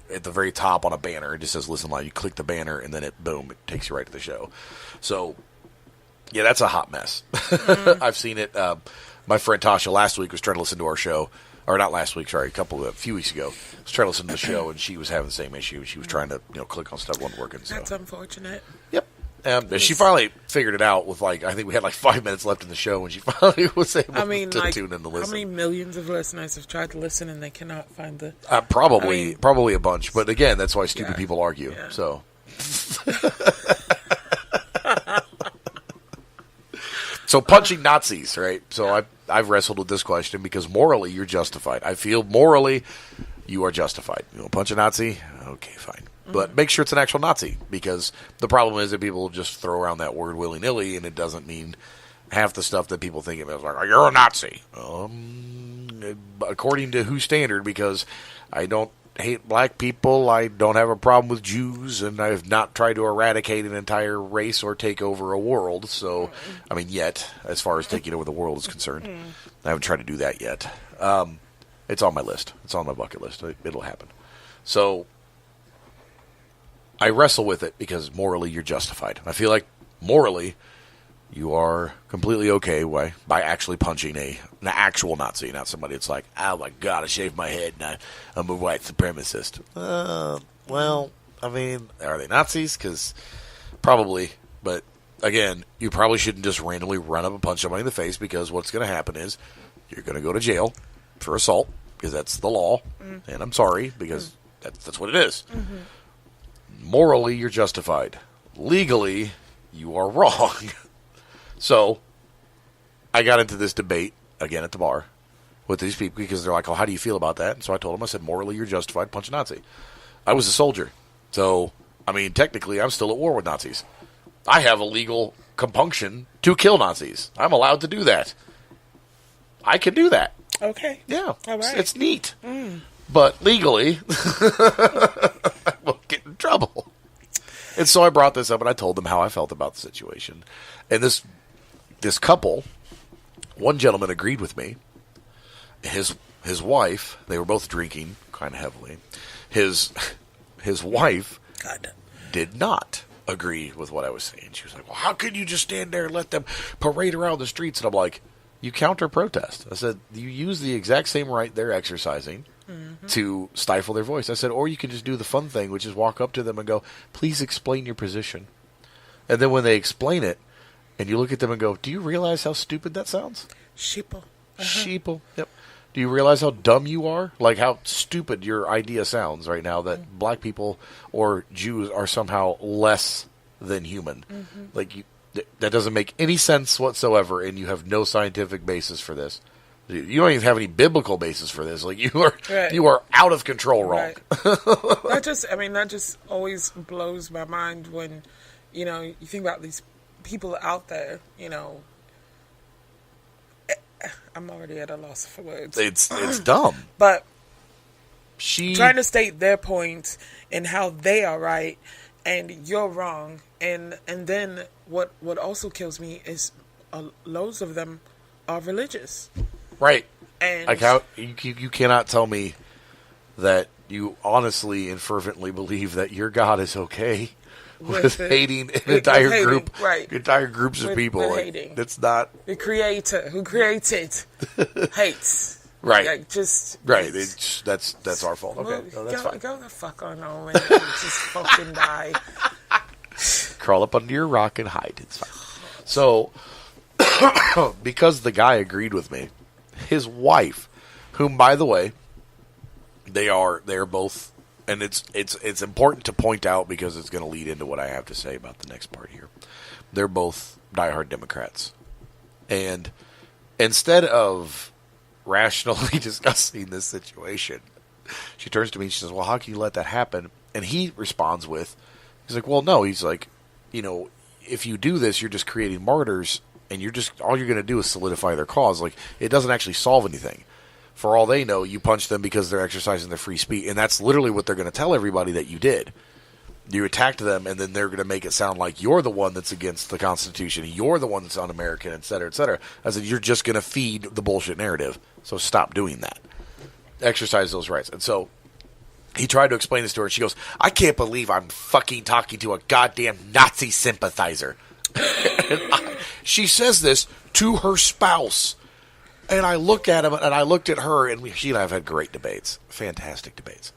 at the very top on a banner. It just says Listen Live. You click the banner, and then it takes you right to the show. So, yeah, that's a hot mess. I've seen it. My friend Tasha last week was trying to listen to our show or not last week, sorry, a few weeks ago. I was trying to listen to the show, and she was having the same issue. She was trying to, click on stuff, wasn't working. So. That's unfortunate. Yep. And she finally figured it out with, I think we had 5 minutes left in the show, and she finally was able to tune in to listen. How many millions of listeners have tried to listen and they cannot find the... Probably a bunch. But again, that's why stupid people argue. Yeah. So... So punching Nazis, right? So I've wrestled with this question because morally you're justified. I feel morally you are justified. You want to punch a Nazi? Okay, fine. But make sure it's an actual Nazi, because the problem is that people just throw around that word willy-nilly, and it doesn't mean half the stuff that people think of as oh, you're a Nazi. According to whose standard, because I don't hate black people, I don't have a problem with Jews, and I have not tried to eradicate an entire race or take over a world. So, yet, as far as taking over the world is concerned, I haven't tried to do that yet. It's on my list. It's on my bucket list. It'll happen. So, I wrestle with it because morally you're justified. I feel like morally you are completely okay by actually punching an actual Nazi, not somebody that's like, oh my God, I shaved my head and I'm a white supremacist. Are they Nazis? Because probably, but again, you probably shouldn't just randomly run up and punch somebody in the face, because what's going to happen is you're going to go to jail for assault, because that's the law, and I'm sorry, because that's what it is. Morally, you're justified. Legally, you are wrong. So, I got into this debate, again at the bar, with these people, because they're like, oh, how do you feel about that? And so I told them, I said, morally, you're justified, punch a Nazi. I was a soldier. So, technically, I'm still at war with Nazis. I have a legal compunction to kill Nazis. I'm allowed to do that. I can do that. Okay. Yeah. All right. It's neat. But legally, I will get in trouble. And so I brought this up, and I told them how I felt about the situation. And this couple, one gentleman agreed with me. His wife, they were both drinking kind of heavily. His wife did not agree with what I was saying. She was like, well, how could you just stand there and let them parade around the streets? And I'm like, you counter-protest. I said, you use the exact same right they're exercising to stifle their voice. I said, or you can just do the fun thing, which is walk up to them and go, please explain your position. And then when they explain it, and you look at them and go, do you realize how stupid that sounds? Sheeple. Sheeple. Yep. Do you realize how dumb you are? Like how stupid your idea sounds right now, that black people or Jews are somehow less than human. Like that doesn't make any sense whatsoever, and you have no scientific basis for this. You don't even have any biblical basis for this. Like you are out of control wrong. Right. that just always blows my mind when, you think about these people out there, I'm already at a loss for words. It's dumb. But trying to state their point and how they are right and you're wrong, and then what also kills me is loads of them are religious. Right. And like how you cannot tell me that you honestly and fervently believe that your God is okay with hating an entire group, right? Entire groups of people. With like, hating. That's not the creator who created hates. Right. Like, just right. That's our fault. Okay, that's fine. Go the fuck on home and just fucking die. Crawl up under your rock and hide. It's fine. So, because the guy agreed with me, his wife, whom by the way, they are both. And it's important to point out because it's going to lead into what I have to say about the next part here. They're both diehard Democrats. And instead of rationally discussing this situation, she turns to me and she says, well, how can you let that happen? And he responds with, he's like, well, no. He's like, if you do this, you're just creating martyrs, and all you're going to do is solidify their cause. Like, it doesn't actually solve anything. For all they know, you punch them because they're exercising their free speech. And that's literally what they're going to tell everybody that you did. You attacked them, and then they're going to make it sound like you're the one that's against the Constitution. You're the one that's un-American, et cetera, et cetera. I said, you're just going to feed the bullshit narrative. So stop doing that. Exercise those rights. And so he tried to explain this to her, and she goes, I can't believe I'm fucking talking to a goddamn Nazi sympathizer. She says this to her spouse. And I look at him, and I looked at her, and she and I have had great debates, fantastic debates.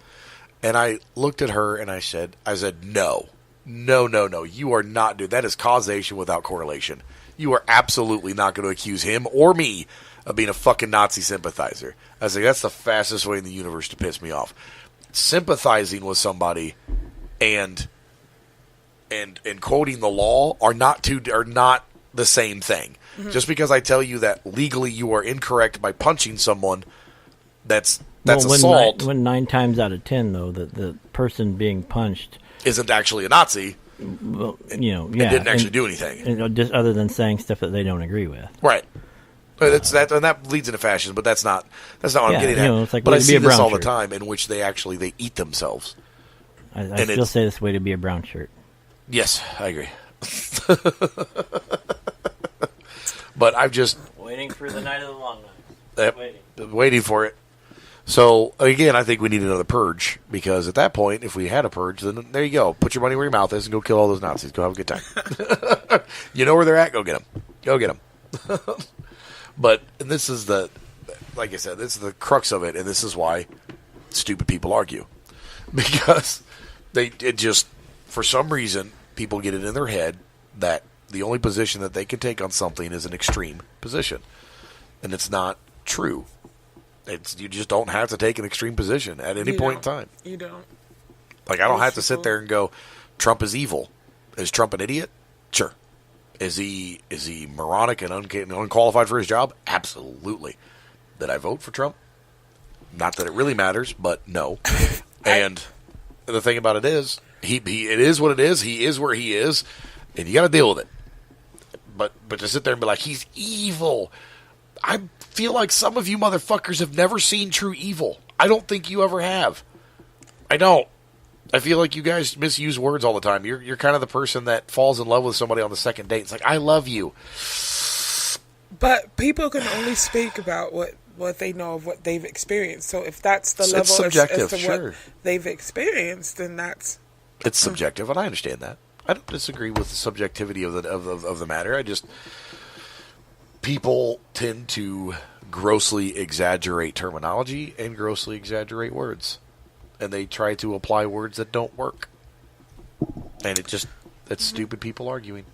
And I looked at her, and I said, no, you are not, dude. That is causation without correlation. You are absolutely not going to accuse him or me of being a fucking Nazi sympathizer. I was like, that's the fastest way in the universe to piss me off. Sympathizing with somebody and quoting the law are not the same thing. Mm-hmm. Just because I tell you that legally you are incorrect by punching someone, that's assault. When 9 times out of 10, though, the person being punched isn't actually a Nazi. Well, and didn't actually do anything, just other than saying stuff that they don't agree with. Right. That's that, and that leads into fascism, but that's not what I'm getting at. It's like, but I see this all shirt. the time, in which they eat themselves. I still say this way to be a brown shirt. Yes, I agree. But I've just waiting for the night of the long night. Waiting for it. So again, I think we need another purge, because at that point, if we had a purge, then there you go. Put your money where your mouth is and go kill all those Nazis. Go have a good time. You know where they're at. Go get them. Go get them. But this is like I said, this is the crux of it, and this is why stupid people argue, because it just, for some reason, people get it in their head that the only position that they can take on something is an extreme position, and it's not true. You just don't have to take an extreme position at any point in time. You don't. Like, I don't have to sit there and go, Trump is evil. Is Trump an idiot? Sure. Is he moronic and unqualified for his job? Absolutely. Did I vote for Trump? Not that it really matters, but no. And the thing about it is, it is what it is. He is where he is, and you got to deal with it. But to sit there and be like, he's evil. I feel like some of you motherfuckers have never seen true evil. I don't think you ever have. I don't. I feel like you guys misuse words all the time. You're kind of the person that falls in love with somebody on the second date. It's like, I love you. But people can only speak about what they know of what they've experienced. So if that's the level subjective, as to sure. what they've experienced, then that's... It's subjective, and I understand that. I don't disagree with the subjectivity of the matter. I just... People tend to grossly exaggerate terminology and grossly exaggerate words. And they try to apply words that don't work. And it's stupid people arguing.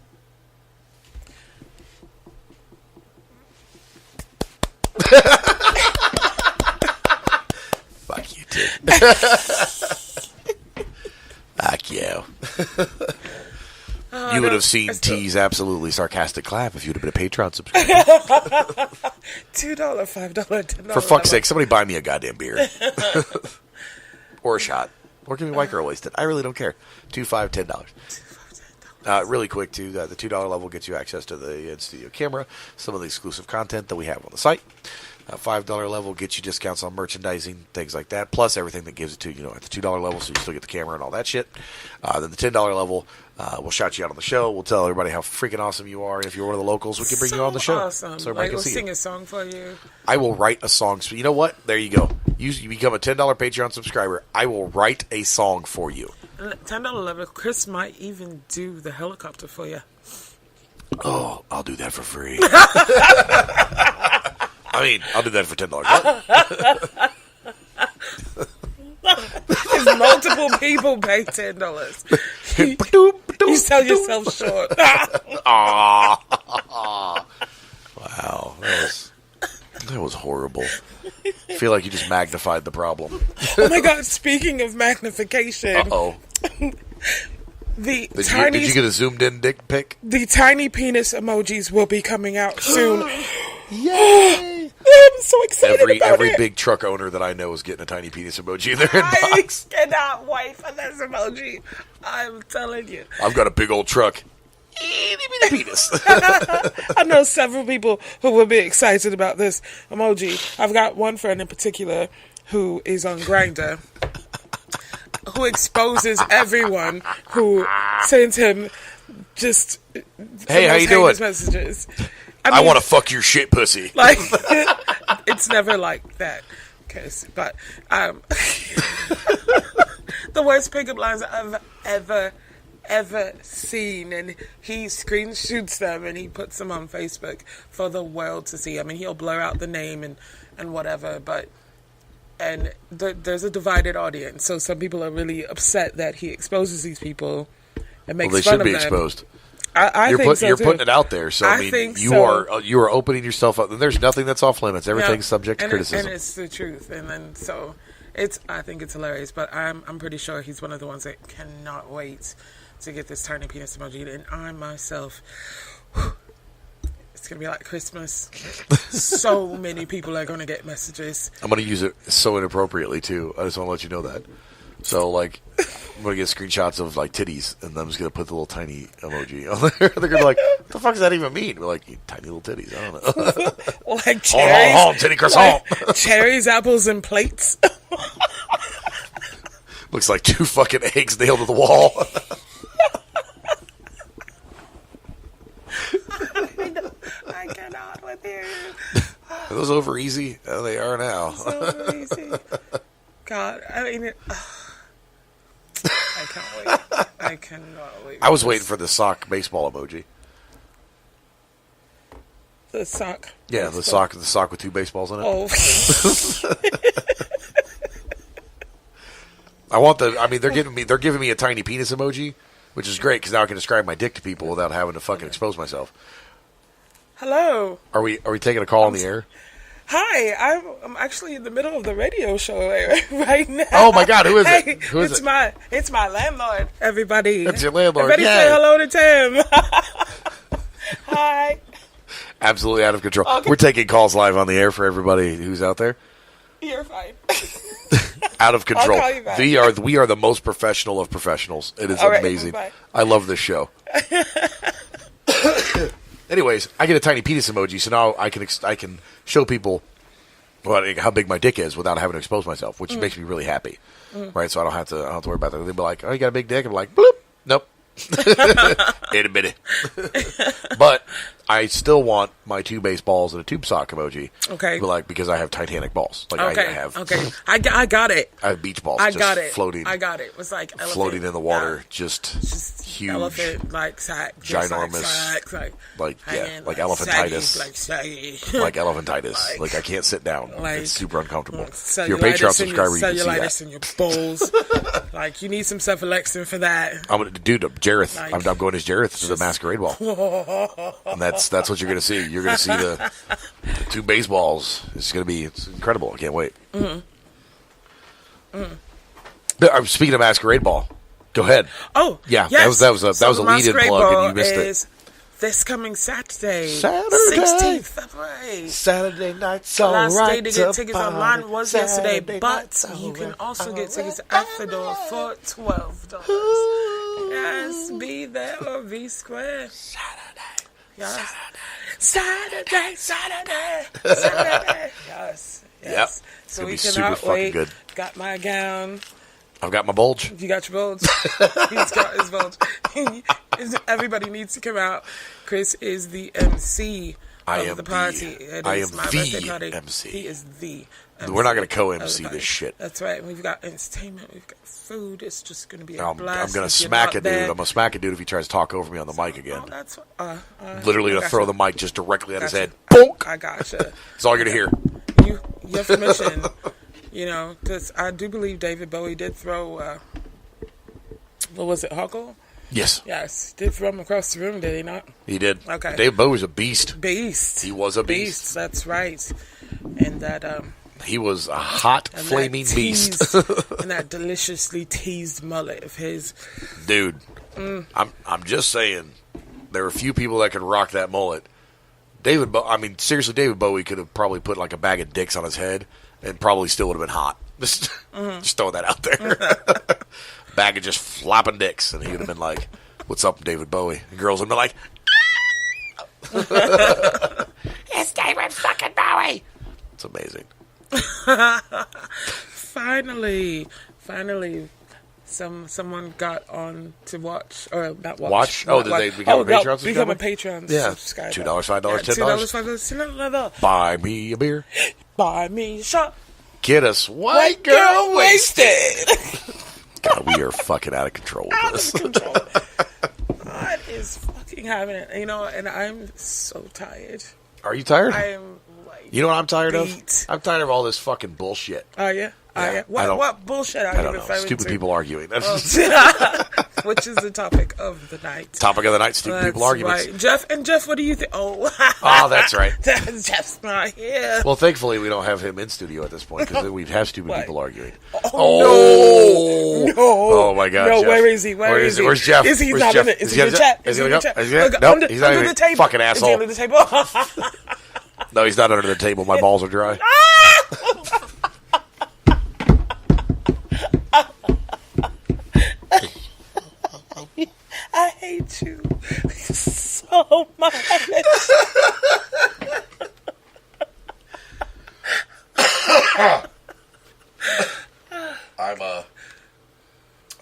Fuck you, too. Fuck you. You would have seen T's absolutely sarcastic clap if you'd have been a Patreon subscriber. $2, $5, $10. For fuck's sake, somebody buy me a goddamn beer. Or a shot. Or give me white girl wasted. I really don't care. $2, $5, $10. Really quick, too, the $2 level gets you access to the in-studio camera, some of the exclusive content that we have on the site. $5 level gets you discounts on merchandising, things like that, plus everything that gives it to you, at the $2 level, so you still get the camera and all that shit. Then the $10 level, we'll shout you out on the show. We'll tell everybody how freaking awesome you are. And if you're one of the locals, we can bring you on the show. Awesome. So everybody can we'll see sing you. a song for you. I will write a song. So you know what? There you go. You become a $10 Patreon subscriber. I will write a song for you. $10 level. Chris might even do the helicopter for you. Oh, I'll do that for free. I'll do that for $10. If multiple people pay $10, you sell yourself short. Wow, that was horrible. I feel like you just magnified the problem. Oh my God! Speaking of magnification, did you get a zoomed in dick pic? The tiny penis emojis will be coming out soon. Yay! I'm so excited about it. Every big truck owner that I know is getting a tiny penis emoji in their inbox. I cannot wait for this emoji. I'm telling you. I've got a big old truck. Penis. I know several people who will be excited about this emoji. I've got one friend in particular who is on Grindr, who exposes everyone who sends him just hey, how you doing? Messages. I want to fuck your shit pussy. Like, it's never like that. But the worst pickup lines I've ever seen, and he screenshots them and he puts them on Facebook for the world to see. I mean, he'll blur out the name and whatever, but there's a divided audience. So some people are really upset that he exposes these people and makes fun of them. They should be exposed. I think so you're too. putting it out there, so I mean, think you so. are opening yourself up. And there's nothing that's off limits. Everything's subject to criticism, and it's the truth. And then so I think it's hilarious. But I'm pretty sure he's one of the ones that cannot wait to get this tiny penis emoji. And I myself, it's gonna be like Christmas. So many people are gonna get messages. I'm gonna use it so inappropriately too. I just want to let you know that. So like, I'm gonna get screenshots of like titties, and I'm just gonna put the little tiny emoji on there. They're gonna be like, "What the fuck does that even mean?" We're like, "Tiny little titties." I don't know. Like cherries, home, titty croissant. Cherries, apples, and plates. Looks like 2 fucking eggs nailed to the wall. I cannot with you. Are those over easy? Oh, they are now. So over easy. God, I mean, I can't wait. I cannot wait. I was waiting for the sock baseball emoji. The sock. Yeah, the sock with 2 baseballs in it. Oh. They're giving me a tiny penis emoji, which is great because now I can describe my dick to people without having to fucking expose myself. Hello. Are we taking a call on the air? Hi, I'm actually in the middle of the radio show right now. Oh my God, who is it? Who is it? It's my landlord. Everybody. That's your landlord. Everybody say hello to Tim. Hi. Absolutely out of control. Okay. We're taking calls live on the air for everybody who's out there. You're fine. Out of control. I'll call you back. We are the most professional of professionals. It is amazing. Right, I love this show. Anyways, I get a tiny penis emoji, so now I can show people how big my dick is without having to expose myself, which makes me really happy, right? So I don't have to worry about that. They'll be like, "Oh, you got a big dick?" I'm like, "Bloop, nope." In a minute. But I still want my 2 baseballs and a tube sock emoji. Okay. But because I have Titanic balls. Like okay. I have. Okay. I got it. I have beach balls. I just got it. Floating. I got it. It was like elephant. Floating in the water. Yeah. Just huge. Elephant, like sack. Ginormous. Like elephantitis. Like saggy. Like elephantitis. Like I can't sit down. It's super uncomfortable. If you're a Cellulitis Patreon subscriber, you can see cellulitis that. in your balls. Like you need some cephalexin for that. I'm gonna do Jareth. Like, I'm going as Jareth to the masquerade ball, and that's what you're gonna see. You're gonna see the 2 baseballs. It's incredible. I can't wait. Speaking of masquerade ball, go ahead. Oh yeah, yes. that was a lead-in plug, and you missed it. This coming Saturday, Saturday. 16th February. Saturday night's all Last right day to get tickets party. online was Saturday yesterday, but night's you can all also right, get tickets all at the door for $12. Yes, be there or be square. Saturday. Yes. Saturday. Yes. Yep. So It's we gonna be super cannot fucking wait. good. Got my gown. I've got my bulge. You got your bulge. He's got his bulge. Everybody needs to come out. Chris is the MC of the party. It is my birthday party. MC. He is the MC. We're not going to co-MC this shit. That's right. We've got entertainment. We've got food. It's just going to be a I'm blast. going to smack a dude. I'm going to smack a dude if he tries to talk over me on the mic again. Oh, that's Literally going to throw the mic just directly at his head. Bonk! I gotcha. That's all you're going to hear. Your permission. Because I do believe David Bowie did throw, what was it, Huckle? Yes. Yes. Did throw him across the room, did he not? He did. Okay. David Bowie's a beast. Beast. He was a beast. That's right. And that, he was a hot, flaming beast. And that deliciously teased mullet of his. Dude, I'm just saying, there are a few people that could rock that mullet. David Bowie could have probably put like a bag of dicks on his head and probably still would have been hot. Just throw that out there. Bag of just flopping dicks, and he would have been like, "What's up, David Bowie?" And girls would have been like, "It's David fucking Bowie." It's amazing. Finally, someone got on to watch or not watch. Watch? Oh, did they become a Patreon subscriber? Become a Patreon subscriber. $2, $5, $10. $2, Buy me a beer. Buy me a shot. Get us white girl wasted. God, we are fucking out of control with this. What is fucking happening? And I'm so tired. Are you tired? I am like, you know what I'm tired beat. of? I'm tired of all this fucking bullshit. Oh, yeah? Yeah, What bullshit are I you don't know. referring Stupid to? people arguing. That's Which is the topic of the night. topic of the night. Stupid people arguments. Right. Jeff, what do you think? Oh, that's right. Jeff's not here. Well, thankfully, we don't have him in studio at this point because we'd have stupid people arguing. Oh, no. Oh, my God. No, Jeff. where is he? Where is he? Where's Jeff? Is he Where's not Jeff? in it? Is Is he he in the gonna chat? go? Is he in the chat? Is he gonna go? Nope, he's not under even- the table. fucking Is he asshole. under the table? No, he's not under the table. My balls are dry. I hate you so much.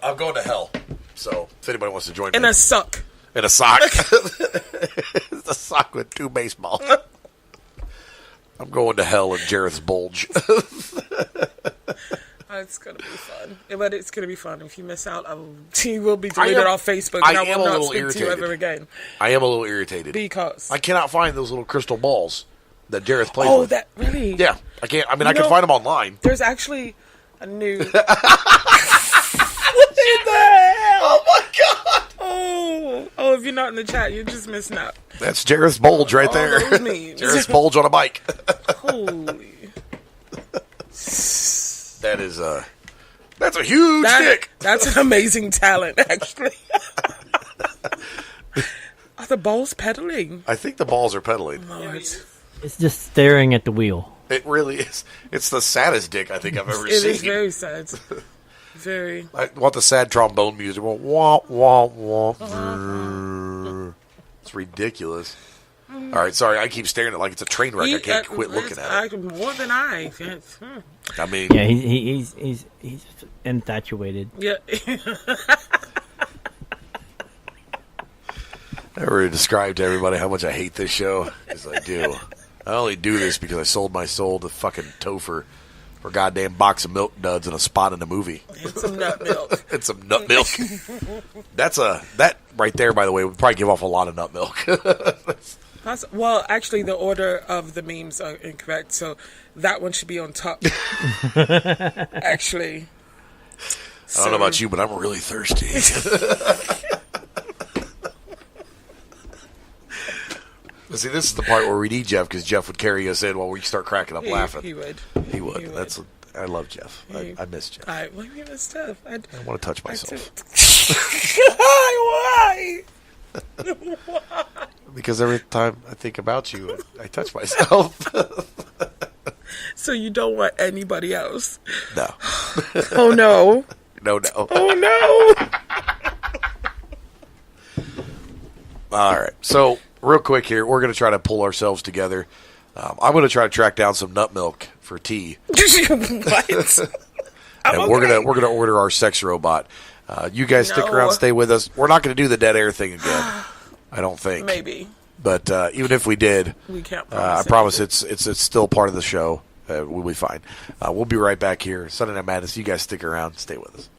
I'm going to hell. So if anybody wants to join me In a suck. in a sock, it's a sock with two baseballs. I'm going to hell in Jareth's bulge. It's going to be fun. But it's going to be fun. If you miss out, you will be deleted off Facebook, and I will not speak to you ever again. I am a little irritated. Because I cannot find those little crystal balls that Jareth plays Oh, with. that really? Yeah, I can't. I mean, I can find them online. There's actually a new... What the hell? Oh, my God. Oh, if you're not in the chat, you're just missing out. That's Jareth's bulge right there. Those memes. Jareth's bulge on a bike. Holy. That's a huge dick. That's an amazing talent, actually. Are the balls pedaling? I think the balls are pedaling. Lord. It's just staring at the wheel. It really is. It's the saddest dick I think I've ever It seen. is very sad. Very. I want the sad trombone music. Wah, wah, wah. It's ridiculous. All right, sorry. I keep staring at it like it's a train wreck. I can't quit looking at it. More than I. I mean, Yeah, he's infatuated. Yeah. I already described to everybody how much I hate this show. Because I do. I only do this because I sold my soul to fucking Topher for a goddamn box of milk duds and a spot in the movie. And some nut milk. And some nut milk. That right there, by the way, would probably give off a lot of nut milk. Well, actually, the order of the memes are incorrect, so that one should be on top. Actually. I don't know about you, but I'm really thirsty. See, this is the part where we need Jeff, because Jeff would carry us in while we start cracking up laughing. He would. He would. I love Jeff. I miss Jeff. I miss Jeff. I want to touch myself. Why? Because every time I think about you, I touch myself. So you don't want anybody else? No. Oh, no. No. Oh, no. All right. So, real quick here, we're going to try to pull ourselves together. I'm going to try to track down some nut milk for tea. What? And we're gonna order our sex robot. You guys stick around, stay with us. We're not going to do the dead air thing again. I don't think. Maybe. But even if we did, we can't I promise it's still part of the show. We'll be fine. We'll be right back here. Sunday Night Madness. You guys stick around. Stay with us.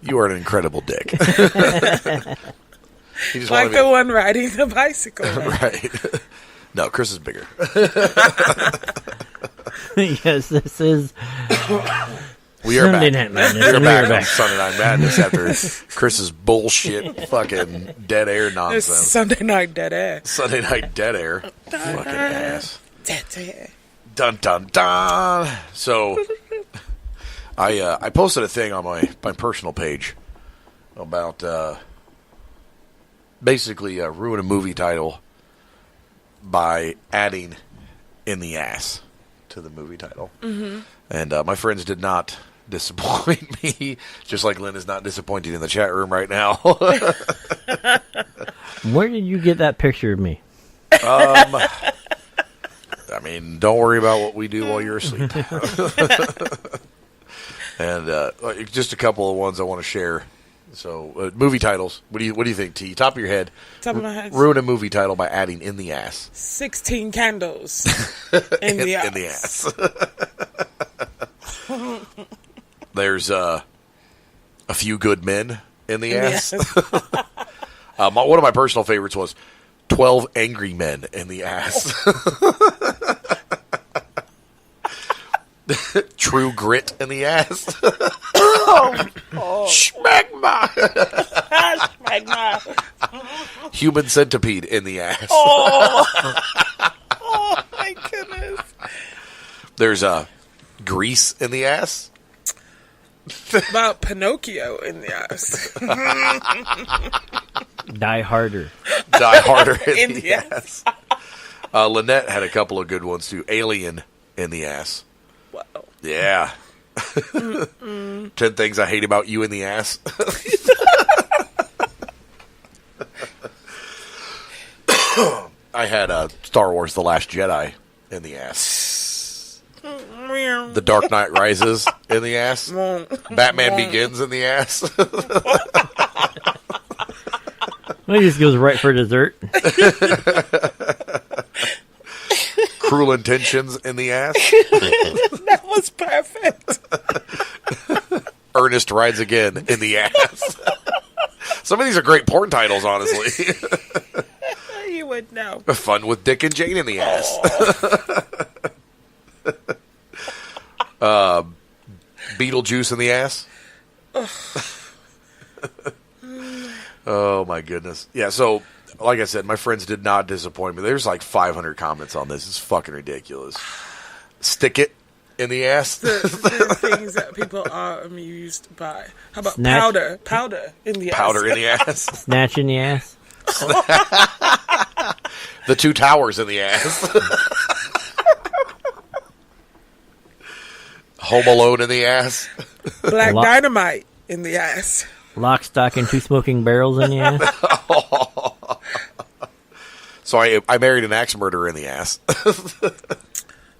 You are an incredible dick. Like the one riding the bicycle. Right. No, Chris is bigger. Yes, this is We are Sunday back. Night Madness. We're We back are on back. Sunday Night Madness after Chris's bullshit fucking dead air It's nonsense. Sunday night dead air. Sunday Night Dead Air. Fucking ass. Dead air. Dun dun dun. So I posted a thing on my personal page about basically ruin a movie title by adding in the ass to the movie title. Mm-hmm. And my friends did not disappoint me, just like Lynn is not disappointed in the chat room right now. Where did you get that picture of me? I mean, don't worry about what we do while you're asleep. And just a couple of ones I want to share So, movie titles. What do you think, T? Top of your head. Top of my head. Ruin a movie title by adding in the ass. 16 candles in the ass. In the ass. There's a few good men in the ass. One of my personal favorites was 12 angry men in the ass. True grit in the ass. Schmegma. Schmegma. Human centipede in the ass. Oh my goodness. There's grease in the ass. About Pinocchio in the ass. Die Harder. Die Harder in the ass. Lynette had a couple of good ones too. Alien in the ass. Wow. Yeah. 10 things I hate about you in the ass. I had Star Wars The Last Jedi in the ass. The Dark Knight Rises in the ass. Batman Begins in the ass. Well, he just goes right for dessert. Cruel Intentions in the ass. That was perfect. Ernest Rides Again in the ass. Some of these are great porn titles, honestly. You would know. Fun with Dick and Jane in the ass. Beetlejuice in the ass. Oh my goodness. Yeah, so like I said, my friends did not disappoint me. There's like 500 comments on this. It's fucking ridiculous. Stick it in the ass. The things that people are amused by. How about Snatch. powder in the ass? Powder in the ass. Snatch in the ass. The Two Towers in the ass. Home Alone in the ass. Black Dynamite in the ass. Lock, stock, and two smoking barrels in the ass. So I married an axe murderer in the ass.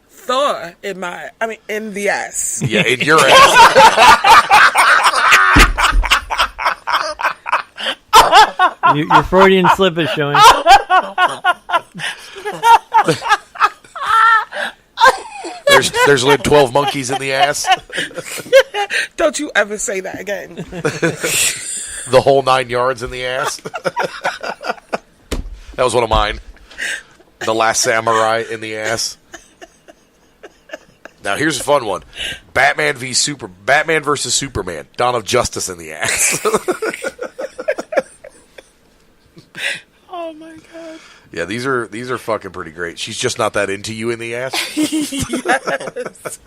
Thor in the ass. Yeah, in your ass. Your Freudian slip is showing. There's lived 12 monkeys in the ass. Don't you ever say that again. The whole 9 yards in the ass. That was one of mine. The Last Samurai in the ass. Now here's a fun one. Batman versus Superman. Dawn of Justice in the ass. Oh my god. Yeah, these are fucking pretty great. She's just not that into you in the ass. Yes.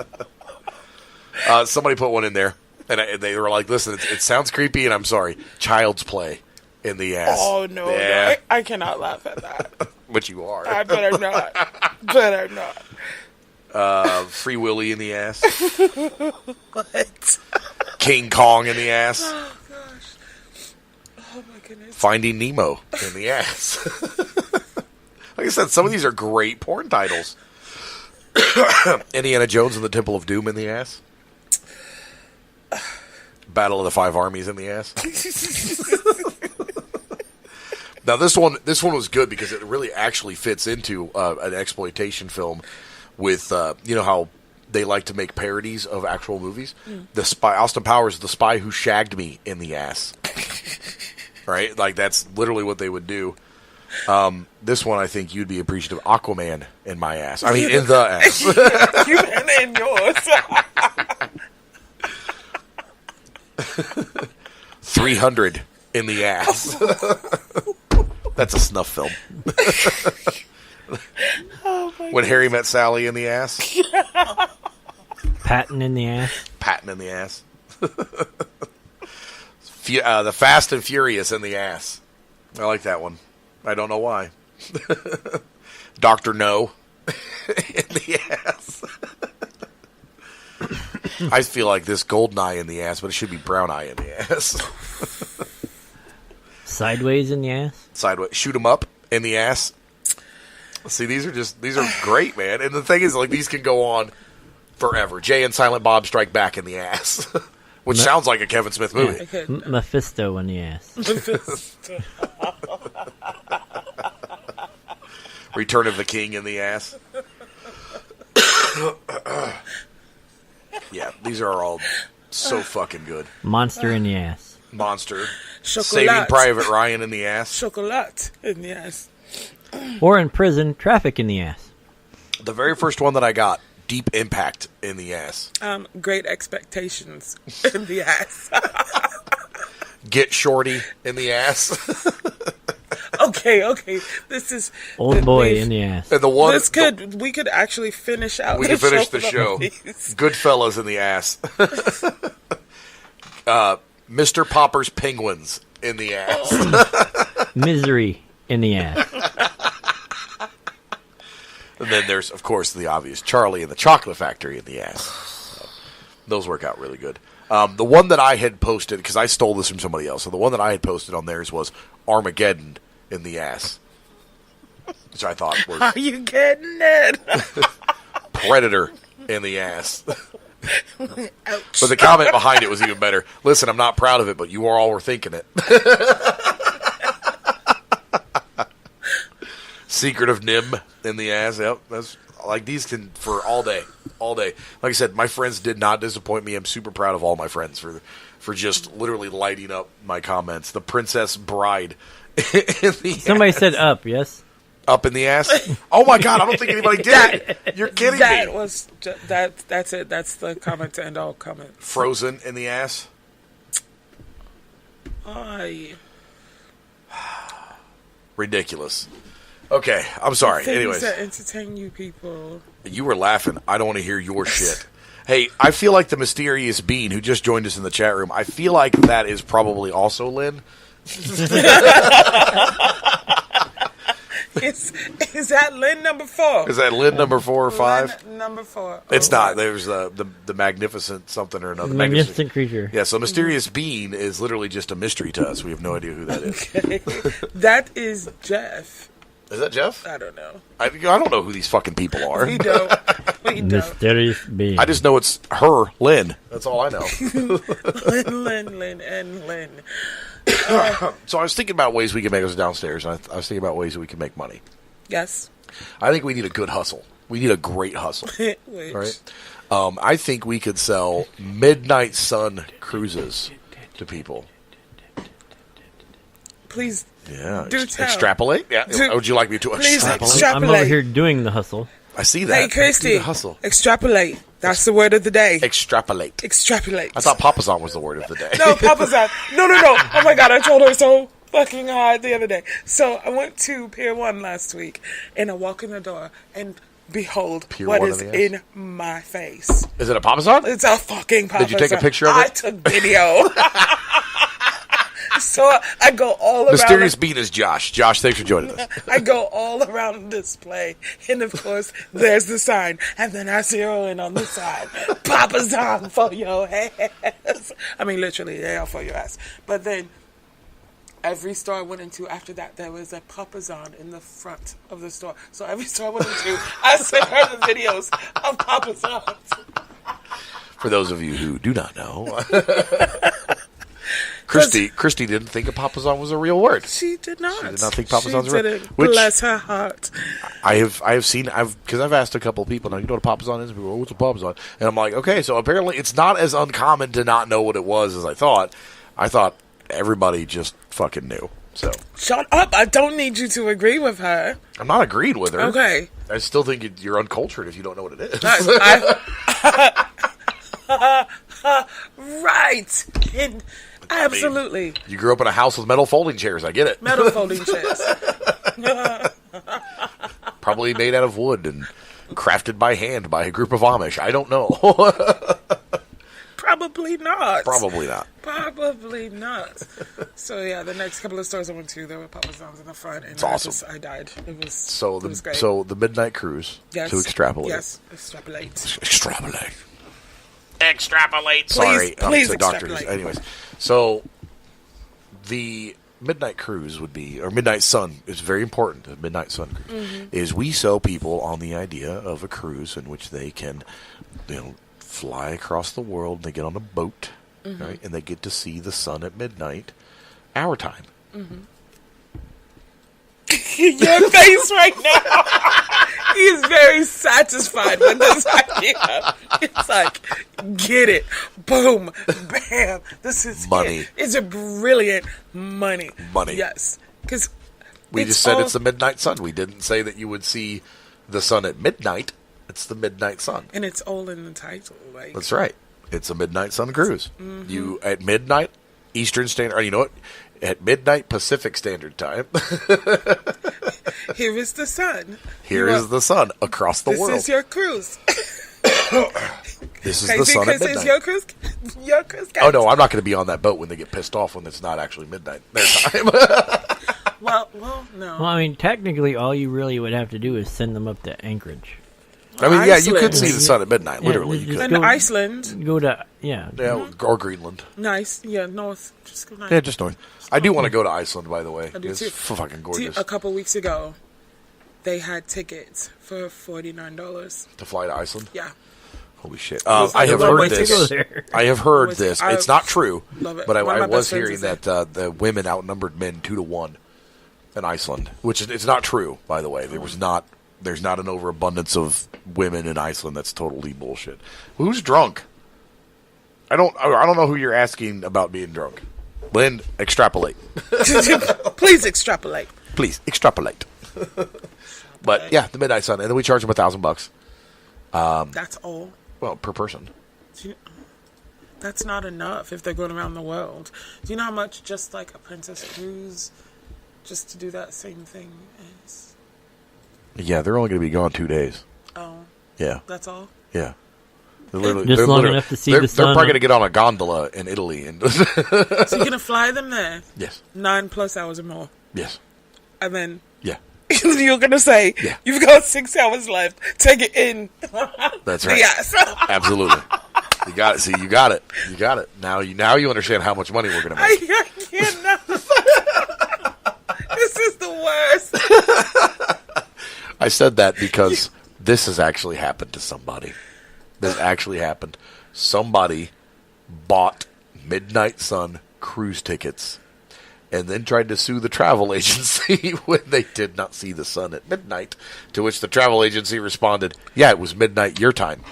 Somebody put one in there, and they were like, "Listen, it sounds creepy, and I'm sorry. Child's Play in the ass." Oh no, yeah. no. I cannot laugh at that. But you are. I better not. Better not. Free Willy in the ass. What? King Kong in the ass. Oh gosh. Oh my goodness. Finding Nemo in the ass. Like I said, some of these are great porn titles. Indiana Jones and the Temple of Doom in the ass. Battle of the Five Armies in the ass. Now this one was good because it really actually fits into an exploitation film with you know how they like to make parodies of actual movies. The spy Austin Powers, The Spy Who Shagged Me in the ass. Right? Like that's literally what they would do. This one I think you'd be appreciative. Aquaman in my ass. I mean in the ass. You and in yours. 300 in the ass. That's a snuff film. Oh my When Harry Met Sally in the ass. Patton in the ass. Patton in the ass. The Fast and Furious in the ass. I like that one. I don't know why. Dr. No in the ass. I feel like this golden eye in the ass, but it should be brown eye in the ass. Sideways in the ass. Sideways. Shoot 'em up in the ass. See, these are great, man. And the thing is, like, these can go on forever. Jay and Silent Bob Strike Back in the ass. which sounds like a Kevin Smith movie. Yeah. Mephisto in the ass. Return of the King in the ass. Yeah, these are all so fucking good. Monster in the ass. Monster. Chocolat. Saving Private Ryan in the ass. Chocolat in the ass. Or in prison, traffic in the ass. The very first one that I got, Deep Impact in the ass. Great Expectations in the ass. Get Shorty in the ass. Okay. This is Old Boy in the ass. And the one we could actually finish out. we the can finish show the show. these. Goodfellas in the ass. Mr. Popper's Penguins in the ass. Misery in the ass. And then there's, of course, the obvious Charlie and the Chocolate Factory in the ass. So, those work out really good. The one that I had posted, because I stole this from somebody else, so the one that I had posted on theirs was Armageddon in the ass. Which I thought was... Are you getting it? Predator in the ass. Ouch. But the comment behind it was even better. Listen, I'm not proud of it, but you all were thinking it. Secret of Nim in the ass. Yep, that's like these can for all day. Like I said, my friends did not disappoint me. I'm super proud of all my friends for just literally lighting up my comments. The Princess Bride in the Somebody ass. said up, yes? Up in the ass? Oh my god, I don't think anybody did it. You're kidding That me. was that's it. That's the comment to end all comments. Frozen in the ass. Aye. Ridiculous. Okay, I'm sorry. Things Anyways, that entertain you people. you were laughing. I don't want to hear your shit. Hey, I feel like the mysterious bean who just joined us in the chat room, I feel like that is probably also Lynn. Is that Lynn number 4? Is that Lynn number 4 or 5? Lynn number 4. It's Oh, not. There's the magnificent something or another. The magnificent creature. Yeah, so mysterious bean is literally just a mystery to us. We have no idea who that is. Okay. That is Jeff. Is that Jeff? I don't know. I don't know who these fucking people are. We don't. We don't. Mysterious being. I just know it's her, Lynn. That's all I know. Lynn. So I was thinking about ways we can make us downstairs. And I was thinking about ways that we can make money. Yes. I think we need a good hustle. We need a great hustle. Wait. Right? I think we could sell Midnight Sun cruises to people. Please. Yeah. Do tell. Extrapolate? Yeah. Would you like me to Please extrapolate? I'm over here doing the hustle. I see that. Hey, Christy. The hustle. Extrapolate. That's the word of the day. Extrapolate. Extrapolate. I thought Papazon was the word of the day. No, Papa's out. No. Oh my God, I told her so fucking hard the other day. So I went to Pier 1 last week, and I walk in the door, and behold, Pier what 1 is in the ass? in my face. Is it a Papazon? It's a fucking Papa's. Did you take a picture of it? I took video. So I go all around. Mysterious Bean is Josh. Josh, thanks for joining us. I go all around the display, and of course, there's the sign, and then I zero in on the side. Papa's on for your ass. I mean, literally, they are for your ass. But then, every store I went into after that, there was a Papa's on in the front of the store. So every store I went into, I sent her the videos of Papa's on. For those of you who do not know, Christy didn't think a Papazon was a real word. She did not. She did not think Papazon's she a didn't. word. Bless her heart. I have seen, because I've asked a couple of people, now you know what a Papazon is? And people go, what's a Papazon? And I'm like, okay, so apparently it's not as uncommon to not know what it was as I thought. I thought everybody just fucking knew. So Shut up. I don't need you to agree with her. I'm not agreed with her. Okay. I still think you're uncultured if you don't know what it is. Right. And absolutely. You grew up in a house with metal folding chairs. I get it. Metal folding chairs. Probably made out of wood and crafted by hand by a group of Amish. I don't know. Probably not. Probably not. Probably not. So yeah, the next couple of stores I went to, there were Papazons in the front, and It's awesome. I died. It was great. So the Midnight Cruise, Yes. to extrapolate. Yes, extrapolate. Extrapolate. Sorry, please it's a doctor. extrapolate. Anyways, so the Midnight Cruise would be, or Midnight Sun is very important. The Midnight Sun Cruise is we sell people on the idea of a cruise in which they can, fly across the world. They get on a boat right? And they get to see the sun at midnight, our time. Your face right now. He's very satisfied with this idea. It's like, get it. Boom. Bam. This is Money. it. It's a brilliant money. Money. Yes. Because We just said it's the midnight sun. We didn't say that you would see the sun at midnight. It's the midnight sun. And it's all in the title. Like, That's right. It's a midnight sun cruise. You at midnight Eastern Standard. Or you know what? At midnight Pacific Standard Time. here is the sun. Here is the sun across the world. This is your cruise. This is the sun at midnight. It's your cruise. Your cruise. Oh no, I'm not going to be on that boat when they get pissed off when it's not actually midnight their time. Well, no. Well, I mean, technically, all you really would have to do is send them up to Anchorage. I mean, yeah, you could Iceland. see the sun at midnight. Yeah, Literally, you just could. And Iceland. Go to, yeah. Yeah, or Greenland. Nice. Yeah, north. Just go nice. Yeah, just north. I do want to go to Iceland, by the way. I do It's too. fucking gorgeous. A couple weeks ago, they had tickets for $49. To fly to Iceland? Yeah. Holy shit. It's I have a long way heard to go this. there. I have heard Was- this. I It's not true, love it. but One of I my was best friends hearing is that the women outnumbered men 2-1 in Iceland, which is it's not true, by the way. There's not an overabundance of women in Iceland. That's totally bullshit. Who's drunk? I don't know who you're asking about being drunk. Lynn, extrapolate. Please extrapolate. Please extrapolate. But yeah, the midnight sun, and then we charge them $1,000. That's all. Well, per person. That's not enough if they're going around the world. Do you know how much just like a Princess Cruise, just to do that same thing is? Yeah, they're only going to be gone 2 days. Oh, Yeah, that's all? yeah. Just long enough to see the They're sun. probably going to get on a gondola in Italy. And So you're going to fly them there? yes, 9+ hours or more. yes, And then yeah. you're going to say, Yeah. you've got 6 hours left. Take it in. That's right. Yes. Absolutely. You got it. See, you got it. You got it. Now you understand how much money we're going to make. I cannot. This is the worst. I said that because this has actually happened to somebody. This actually happened. Somebody bought Midnight Sun cruise tickets and then tried to sue the travel agency when they did not see the sun at midnight, to which the travel agency responded, yeah, it was midnight your time.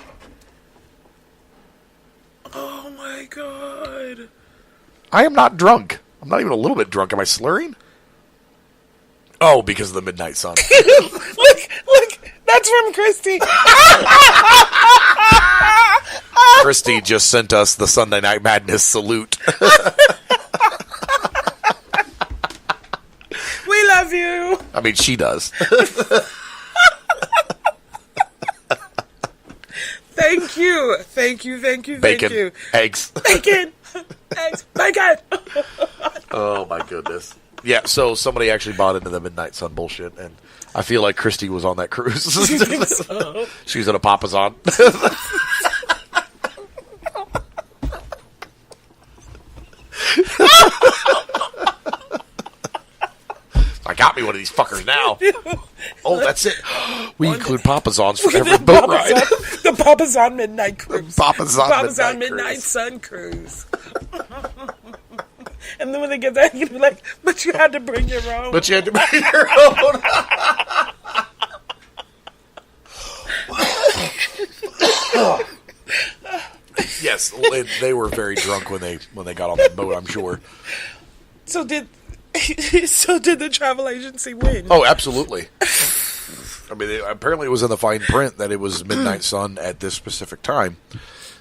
Oh my god. I am not drunk. I'm not even a little bit drunk. Am I slurring? Oh, because of the midnight sun. Look, that's from Christy. Christy just sent us the Sunday Night Madness salute. We love you. I mean, she does. Thank you. Thank you. Bacon, eggs. Bacon. Eggs. Bacon. Oh, my goodness. Yeah, so somebody actually bought into the Midnight Sun bullshit, and I feel like Christy was on that cruise. You think so? She was at a Papa's on. I got me one of these fuckers now. Oh, that's it. We include Papa's-ons for every boat ride. The Papa's on Midnight Cruise. Papa's on Midnight Cruise. Sun Cruise. And then when they get there, you'll be like, but you had to bring your own. But you had to bring your own. Yes, they were very drunk when they got on that boat, I'm sure. So did the travel agency win? Oh, absolutely. I mean, apparently it was in the fine print that it was midnight sun at this specific time.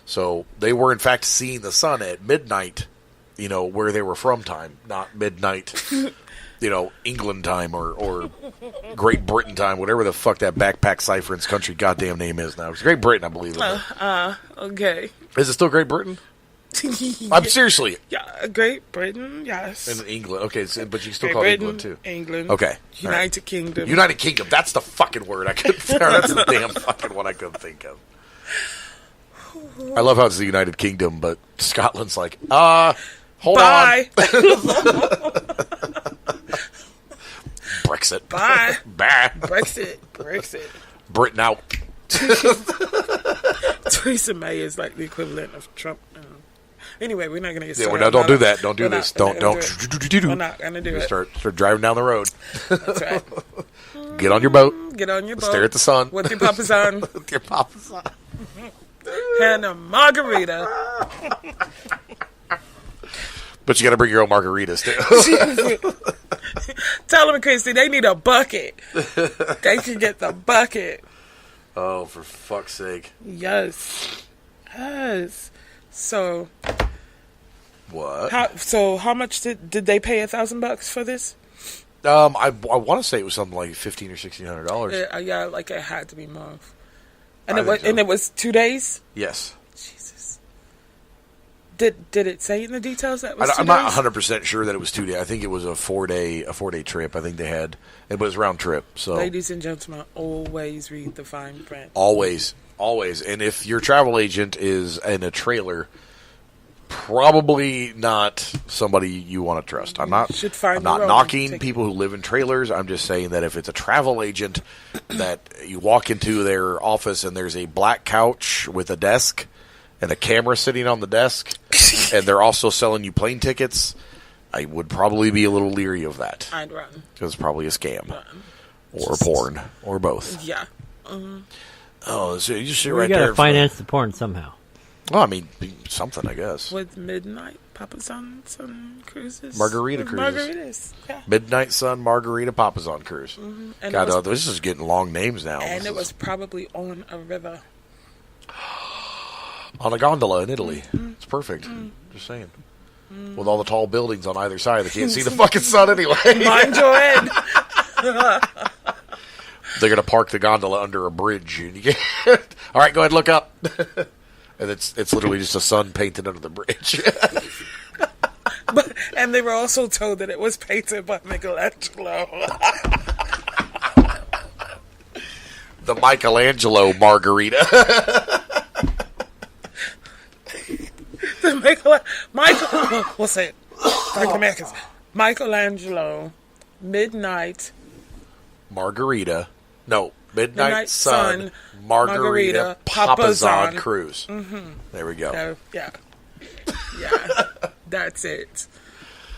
So they were, in fact, seeing the sun at midnight, where they were from time, not midnight, England time or Great Britain time, whatever the fuck that backpack cipherance country goddamn name is now. It's Great Britain, I believe. Okay. Is it still Great Britain? I'm seriously. Yeah, Great Britain, yes. In England. Okay, but you still Great call it Britain, England, too. England. Okay. United Kingdom. United Kingdom. That's the fucking word I couldn't That's the damn fucking one I couldn't think of. I love how it's the United Kingdom, but Scotland's like, hold Bye. on. Brexit. Bye. Bye. Brexit. Britain out. Theresa May is like the equivalent of Trump. Anyway, we're not going to get Yeah, started. we're not. Don't do that. Don't do this. Don't. We're not going to do it. Start driving down the road. That's right. Get on your boat. Get on your boat. Stare at the sun. With your papas on. With your papas on. And a margarita. But you got to bring your own margaritas too. Tell them, Christy, they need a bucket. They can get the bucket. Oh, for fuck's sake! Yes. So. What? How much did they pay $1,000 for this? I want to say it was something like $1,500 or $1,600. Yeah, like it had to be more. I think so. And it was 2 days. Yes. Jesus. Did it say in the details that it was 2 I'm days? not 100% sure that it was 2 days. I think it was a 4-day trip. I think they had. It was round trip. So ladies and gentlemen, always read the fine print. Always. And if your travel agent is in a trailer, probably not somebody you want to trust. I'm not knocking people who live in trailers. I'm just saying that if it's a travel agent that you walk into their office and there's a black couch with a desk and a camera sitting on the desk and they're also selling you plane tickets, I would probably be a little leery of that. I'd run. Because it's probably a scam. Or porn. Or both. Yeah. Oh, so you just sit We right gotta there. finance the porn somehow. Well, I mean, something, I guess. With Midnight Papasan Sun Cruises? Margarita cruises. Margaritas, yeah. Midnight Sun Margarita Papazon Cruise. Mm-hmm. And God, this is getting long names now. And it was probably on a river. On a gondola in Italy. It's perfect. Just saying. With all the tall buildings on either side, they can't see the fucking sun anyway. Mind your head. They're going to park the gondola under a bridge. And you can't. All right, go ahead, look up. And it's literally just a sun painted under the bridge. And they were also told that it was painted by Michelangelo. The Michelangelo margarita. We'll say it. Like Americans. Michelangelo Midnight Margarita. No, Midnight Sun Margarita Papazon Cruise. Mm-hmm. There we go. Yeah. That's it.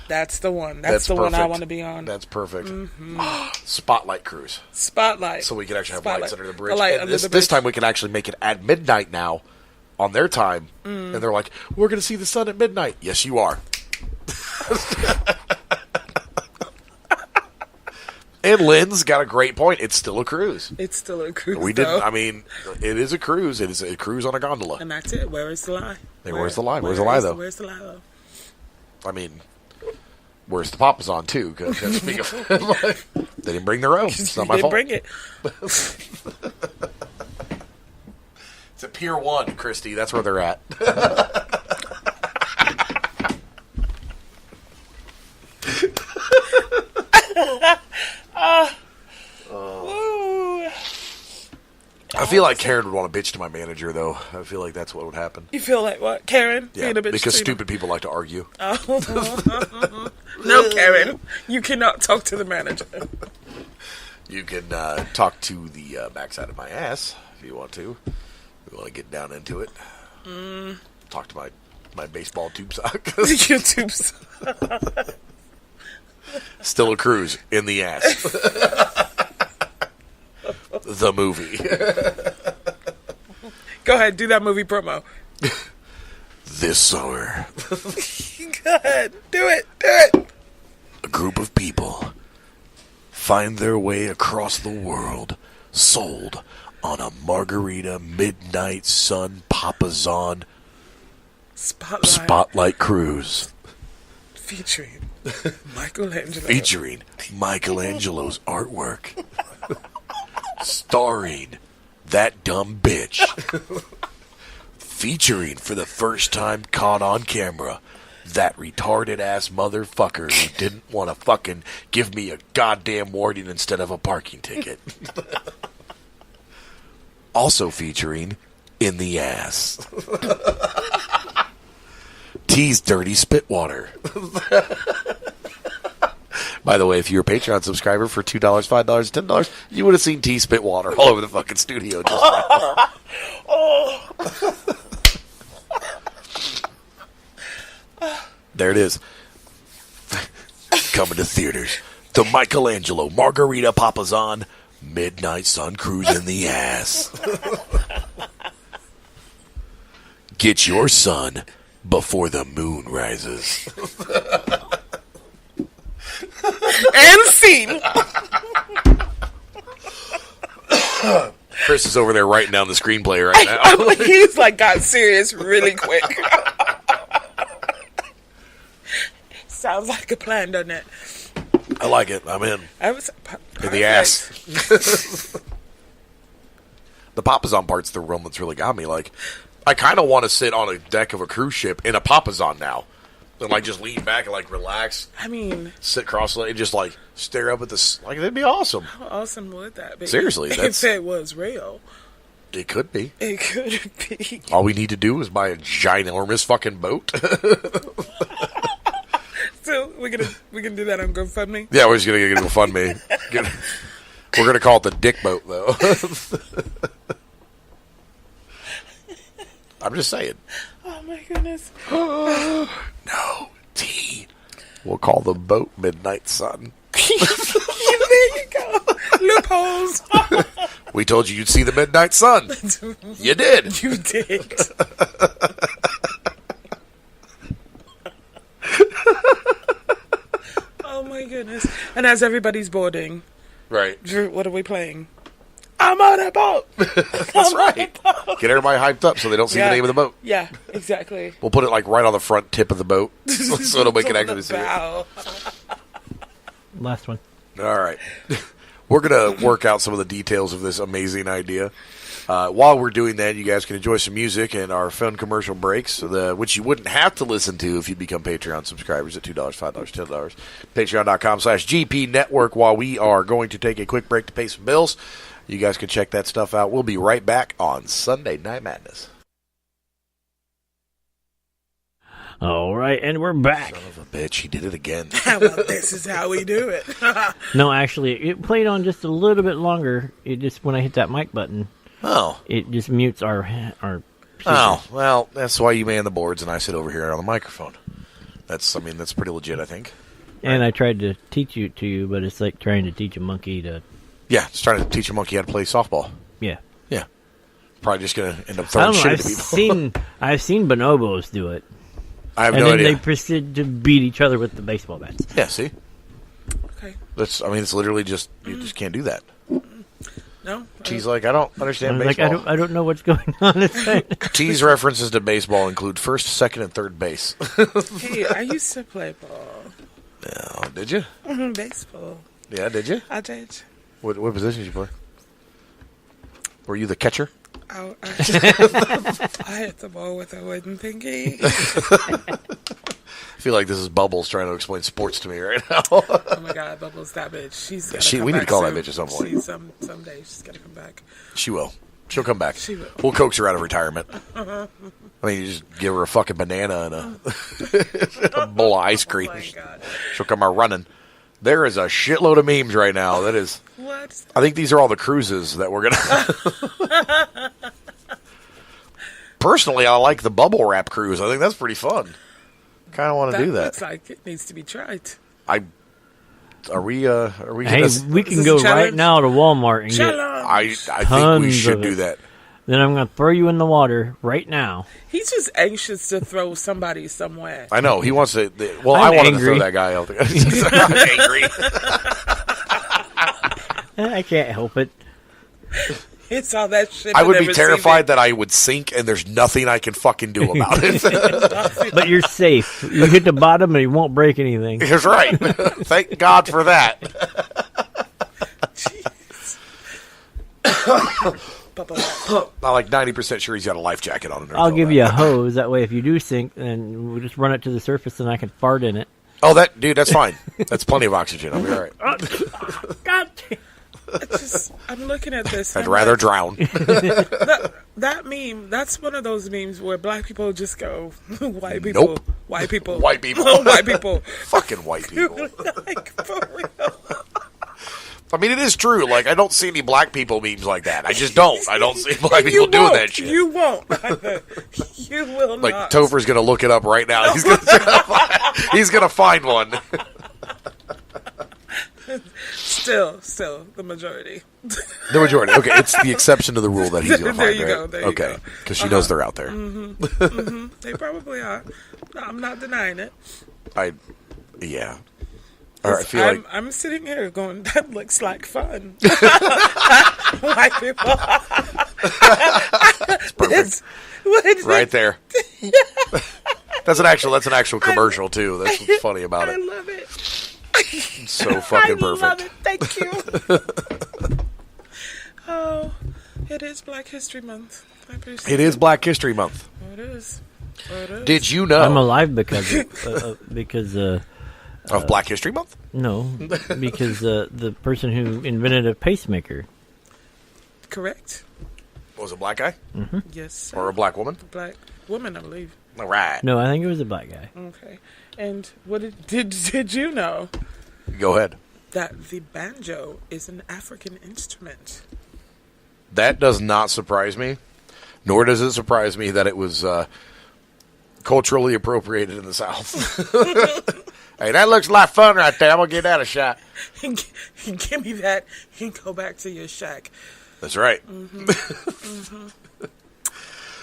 That's the one. That's the perfect. one I want to be on. That's perfect. Mm-hmm. Spotlight Cruise. Spotlight. So we can actually have lights under the bridge. Bridge. This time we can actually make it at midnight now on their time. And they're like, we're going to see the sun at midnight. Yes, you are. And Lynn's got a great point. It's still a cruise. It's still a cruise. We didn't. I mean, it is a cruise. It is a cruise on a gondola. And that's it. Where is the lie? Where's the lie? Where's the lie, though? Where's the lie, though? I mean, where's the Papazon, too? Because they didn't bring their own. It's not my fault. They didn't bring it. It's at Pier 1, Christy. That's where they're at. I feel like Karen would want to bitch to my manager, though. I feel like that's what would happen. You feel like what? Karen? Yeah, being a bitch because stupid people like to argue. Oh. No, Karen. You cannot talk to the manager. You can talk to the backside of my ass if you want to. We want to get down into it. Talk to my baseball tube sock. Your tube sock. Still a cruise in the ass. The movie. Go ahead, do that movie promo. This summer. Go ahead, do it. A group of people find their way across the world, sold on a Margarita Midnight Sun Papazon Spotlight Cruise. Featuring Michelangelo. Featuring Michelangelo's artwork. Starring that dumb bitch. Featuring, for the first time caught on camera, that retarded ass motherfucker who didn't want to fucking give me a goddamn warning instead of a parking ticket. Also featuring In the Ass. T's Dirty Spitwater. By the way, if you're a Patreon subscriber for $2, $5, $10, you would have seen T Spitwater all over the fucking studio just now. There it is. Coming to theaters. The Michelangelo Margarita Papazon Midnight Sun Cruise in the Ass. Get your sun before the moon rises. And scene. Chris is over there writing down the screenplay right now. He's like got serious really quick. Sounds like a plan, doesn't it? I like it. I'm in. I was In the ass. The Papazon part's the one that's really got me. Like, I kind of want to sit on a deck of a cruise ship in a Papazon now. And, like, just lean back and, like, relax. I mean, sit cross-legged and just, like, stare up at this. Like, that'd be awesome. How awesome would that be? Seriously. If it was real. It could be. It could be. All we need to do is buy a ginormous fucking boat. So, we can do that on GoFundMe? Yeah, we're just going to get a GoFundMe. We're going to call it the Dick Boat, though. I'm just saying. Oh, my goodness. No, T. We'll call the boat Midnight Sun. There you go. Loopholes. We told you you'd see the Midnight Sun. You did. You did. Oh, my goodness. And as everybody's boarding, Right. Drew, what are we playing? I'm on a boat. That's right. Get everybody hyped up so they don't see the name of the boat. Yeah, exactly. We'll put it like right on the front tip of the boat so nobody can actually see it. Bow. Last one. All right. We're going to work out some of the details of this amazing idea. While we're doing that, you guys can enjoy some music and our fun commercial breaks, which you wouldn't have to listen to if you become Patreon subscribers at $2, $5, $10. Patreon.com/GP Network. While we are going to take a quick break to pay some bills, you guys can check that stuff out. We'll be right back on Sunday Night Madness. All right, and we're back. Son of a bitch, he did it again. Well, this is how we do it. No, actually, it played on just a little bit longer. It just, when I hit that mic button, it just mutes our speakers. Oh, well, that's why you man the boards and I sit over here on the microphone. That's pretty legit, I think. And I tried to teach it to you, but it's like trying to teach a monkey to... Yeah, it's trying to teach a monkey how to play softball. Yeah. Yeah. Probably just going to end up I throwing don't know, shit at people. I've seen bonobos do it. I have and no then idea. they proceed to beat each other with the baseball bats. Yeah, see? Okay. It's literally just, you just can't do that. No? T's like, I don't understand Like, baseball. I don't know what's going on. T's references to baseball include first, second, and third base. Hey, I used to play ball. Oh, did you? Baseball. Yeah, did you? I did. What position did you play? Were you the catcher? I hit the ball with a wooden pinky. I feel like this is Bubbles trying to explain sports to me right now. Oh my God, Bubbles, that bitch. We need to call that bitch at some point. Someday she's gonna come back. She will. She'll come back. She will. We'll coax her out of retirement. I mean, you just give her a fucking banana and a bowl of ice cream. Oh my God. She'll come out running. There is a shitload of memes right now. That is. What? I think these are all the cruises that we're gonna. Personally, I like the bubble wrap cruise. I think that's pretty fun. Kind of want to do that. Looks like it needs to be tried. Are we? Hey, we can go right now to Walmart and get. I think we should do that. Then I'm going to throw you in the water right now. He's just anxious to throw somebody somewhere. I know he wants to. Well, I'm I wanted angry. to throw that guy out there. I'm angry. I can't help it. It's all that shit. I would be terrified that I would sink, and there's nothing I can fucking do about it. But you're safe. You hit the bottom and you won't break anything. That's right. Thank God for that. I'm like 90% sure he's got a life jacket on. I'll give you a hose. That way, if you do sink, then we'll just run it to the surface and I can fart in it. Oh, that's fine. That's plenty of oxygen. I'll be all right. God damn. I'm looking at this. I'd rather drown. That meme, that's one of those memes where black people just go, white people. Nope. White people. White people. White people. Fucking white people. Like, for real. I mean, it is true. Like, I don't see any black people memes like that. I just don't. I don't see black people doing that shit. You won't. You will like, not. Topher's going to look it up right now. He's going to find one. Still, the majority. The majority. Okay, it's the exception to the rule that he's going to find, There you go. Okay, because she knows they're out there. They probably are. No, I'm not denying it. Yeah. All right, I feel like I'm sitting here going, that looks like fun. White people. it's perfect. Right there. That's an actual commercial too. That's what's funny about it. I love it. It's so fucking perfect. I love it. Thank you. Oh, it is Black History Month. I appreciate it is Black History Month. It is. Did you know I'm alive because of Black History Month? No, because the person who invented a pacemaker. Correct. Was it a black guy? Mm-hmm. Yes, sir. Or a black woman? A black woman, I believe. All right. No, I think it was a black guy. Okay. And what did you know Go ahead. that the banjo is an African instrument? That does not surprise me, nor does it surprise me that it was culturally appropriated in the South. Hey, that looks like fun right there. I'm going to give that a shot. Give me that and go back to your shack. That's right.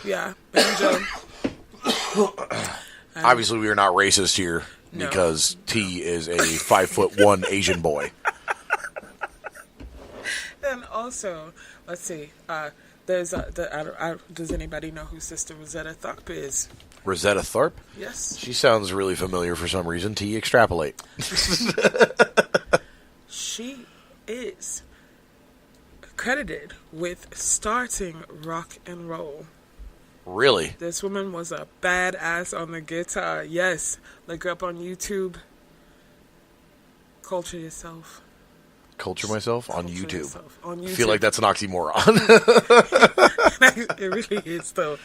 Yeah, banjo. Obviously, we are not racist here because T is a 5'1" Asian boy. And also, let's see. There's does anybody know who Sister Rosetta Tharpe is? Rosetta Tharpe? Yes. She sounds really familiar for some reason. T, extrapolate. She is credited with starting rock and roll. Really? This woman was a badass on the guitar. Yes. Look her up on YouTube. Culture yourself. Culture myself on Culture YouTube. yourself on YouTube. I feel like that's an oxymoron. It really is, though.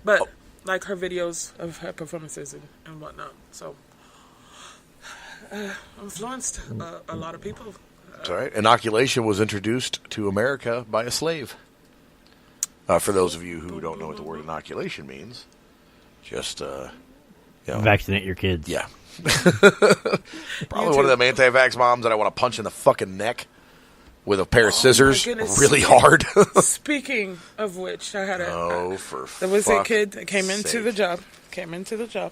But, like, her videos of her performances and whatnot. So, influenced a lot of people. That's right. Inoculation was introduced to America by a slave. For those of you who don't know what the word inoculation means, just, Vaccinate your kids. Yeah. Probably one of them anti-vax moms that I want to punch in the fucking neck with a pair of scissors really hard. Speaking of which, I had there was a kid that came into the job.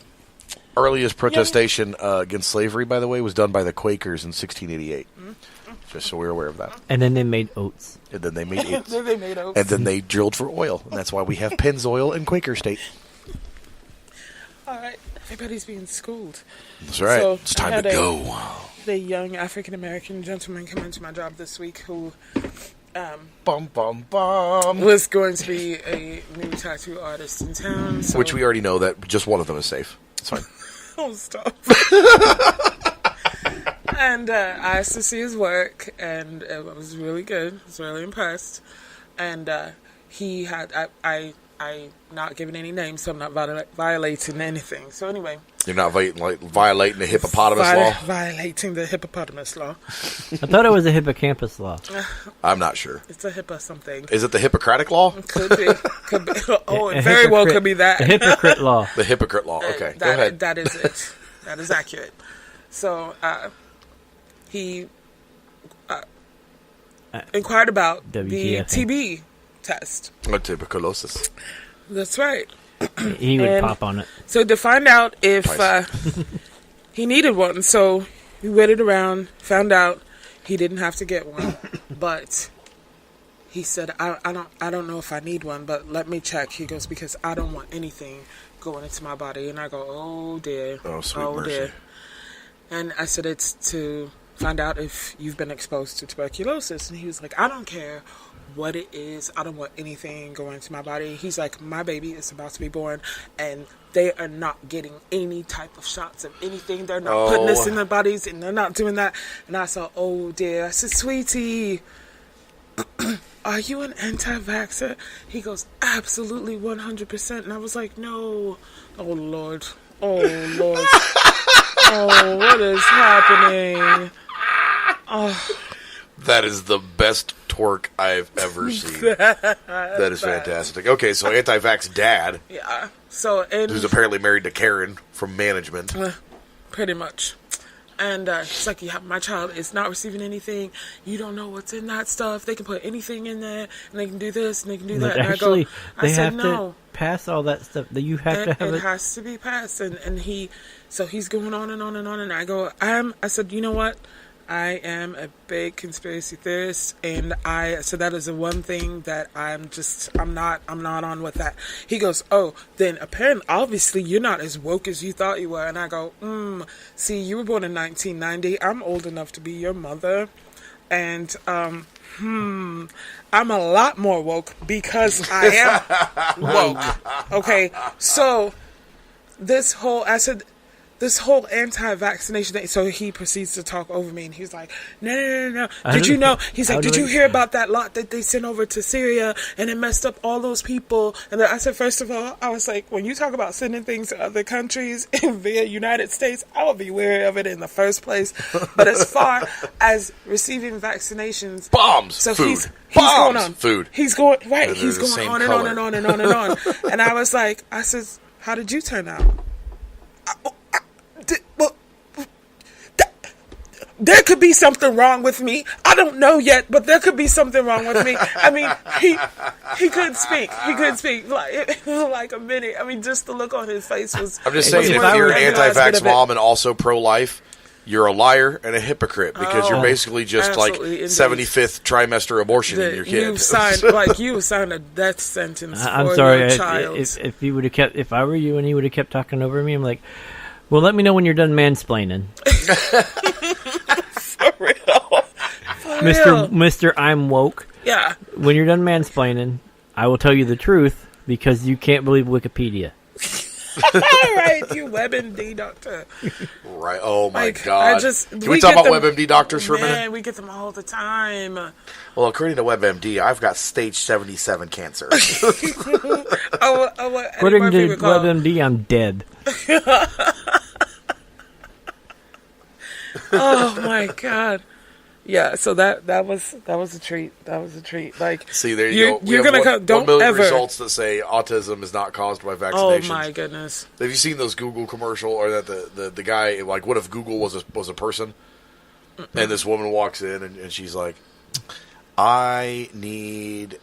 Earliest protestation against slavery, by the way, was done by the Quakers in 1688. Just so we're aware of that. And then they made oats. And then they made oats. oats. And then they drilled for oil. And that's why we have Pennzoil in Quaker State. All right. Everybody's being schooled. That's right. So it's time to go. The young African-American gentleman came into my job this week who was going to be a new tattoo artist in town. So. Which we already know that just one of them is safe. It's fine. Oh, stop. And I asked to see his work, and it was really good. I was really impressed. And he had, I not giving any names, so I'm not violating anything. So anyway. You're not violating the hippopotamus law? Violating the hippopotamus law. I thought it was a hippocampus law. I'm not sure. It's a HIPAA something. Is it the Hippocratic law? Could be. Could be. Oh, it very well could be that. The hypocrite law. The hypocrite law. Okay, go ahead. That is it. That is accurate. So he inquired about the TB test. Tuberculosis. That's right. He would pop on it. So to find out if he needed one, so we waited around, found out he didn't have to get one, but he said, I don't know if I need one, but let me check. He goes, because I don't want anything going into my body. And I go, oh dear. Oh, sweet mercy. Dear. And I said, it's to find out if you've been exposed to tuberculosis. And he was like, I don't care what it is. I don't want anything going into my body. He's like, my baby is about to be born, and they are not getting any type of shots of anything. They're not putting this in their bodies, and they're not doing that. And I said, oh dear. I said, sweetie, are you an anti-vaxxer? He goes, absolutely 100%. And I was like, no. Oh Lord. Oh Lord. Oh, what is happening? Oh. That is the best twerk I've ever seen. That is fantastic. Okay, so anti-vax dad, Yeah. So who's apparently married to Karen from management. pretty much. And it's like, yeah, my child is not receiving anything. You don't know what's in that stuff. They can put anything in there, and they can do this, and they can do that. Actually, and they have no. to pass all that stuff. That you have to have it has to be passed. And he's going on and on and on. And I said, you know what? I am a big conspiracy theorist, and so that is the one thing that I'm not on with that. He goes, oh, then apparently, obviously, you're not as woke as you thought you were. And I go, see, you were born in 1990. I'm old enough to be your mother, and I'm a lot more woke because I am woke. Okay, so this whole anti-vaccination thing. So he proceeds to talk over me, and he's like, no. Did you know? He's like, did you hear about that lot that they sent over to Syria, and it messed up all those people? And then I said, first of all, I was like, when you talk about sending things to other countries via United States, I would be wary of it in the first place. But as far as receiving vaccinations, bombs, so food, he's bombs, going on, food. He's going right. And He's they're the going same on and color. on and on and on and on. And I was like, I said, how did you turn out? There could be something wrong with me. I don't know yet, but there could be something wrong with me. I mean, he couldn't speak. He couldn't speak. Like, it was like a minute. I mean, just the look on his face was... I'm just saying, if you're an anti-vax mom and also pro-life, you're a liar and a hypocrite because you're basically just like indeed. 75th trimester abortion in your kid. You signed a death sentence I'm for sorry, your child. if you would have kept, if I were you and he would have kept talking over me, I'm like, well, let me know when you're done mansplaining. For real. Mr. I'm woke. Yeah. When you're done mansplaining, I will tell you the truth because you can't believe Wikipedia. All right, you WebMD doctor. Right. Oh my Like, God. Can we talk about WebMD doctors for a minute? Man, we get them all the time. Well, according to WebMD, I've got stage 77 cancer. According to WebMD, I'm dead. Oh my God. Yeah, so that was a treat. That was a treat. Like, see, there you go. You're gonna come. Don't 1 million ever. results that say autism is not caused by Oh vaccinations. my goodness! Have you seen those Google commercial or that the guy, like, what if Google was a person? And this woman walks in and she's like, I need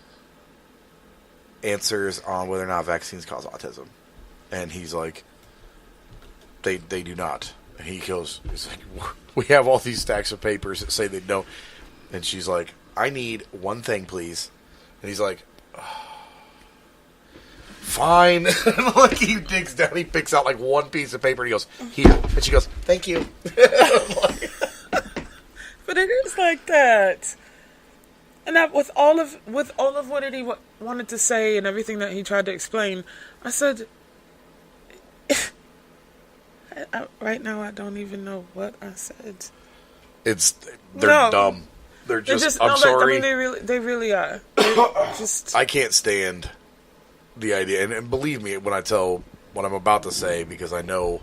answers on whether or not vaccines cause autism. And he's like, they do not. And he goes, he's like, we have all these stacks of papers that say they don't. And she's like, I need one thing, please. And he's like, fine. And like, he digs down, he picks out like one piece of paper and he goes, here. And she goes, thank you. But it is like that. And that, with all of what he wanted to say and everything that he tried to explain, I said, right now I don't even know what I said. They're dumb. They're just I'm sorry. I mean, they really are. Just, I can't stand the idea, and believe me when I tell what I'm about to say, because I know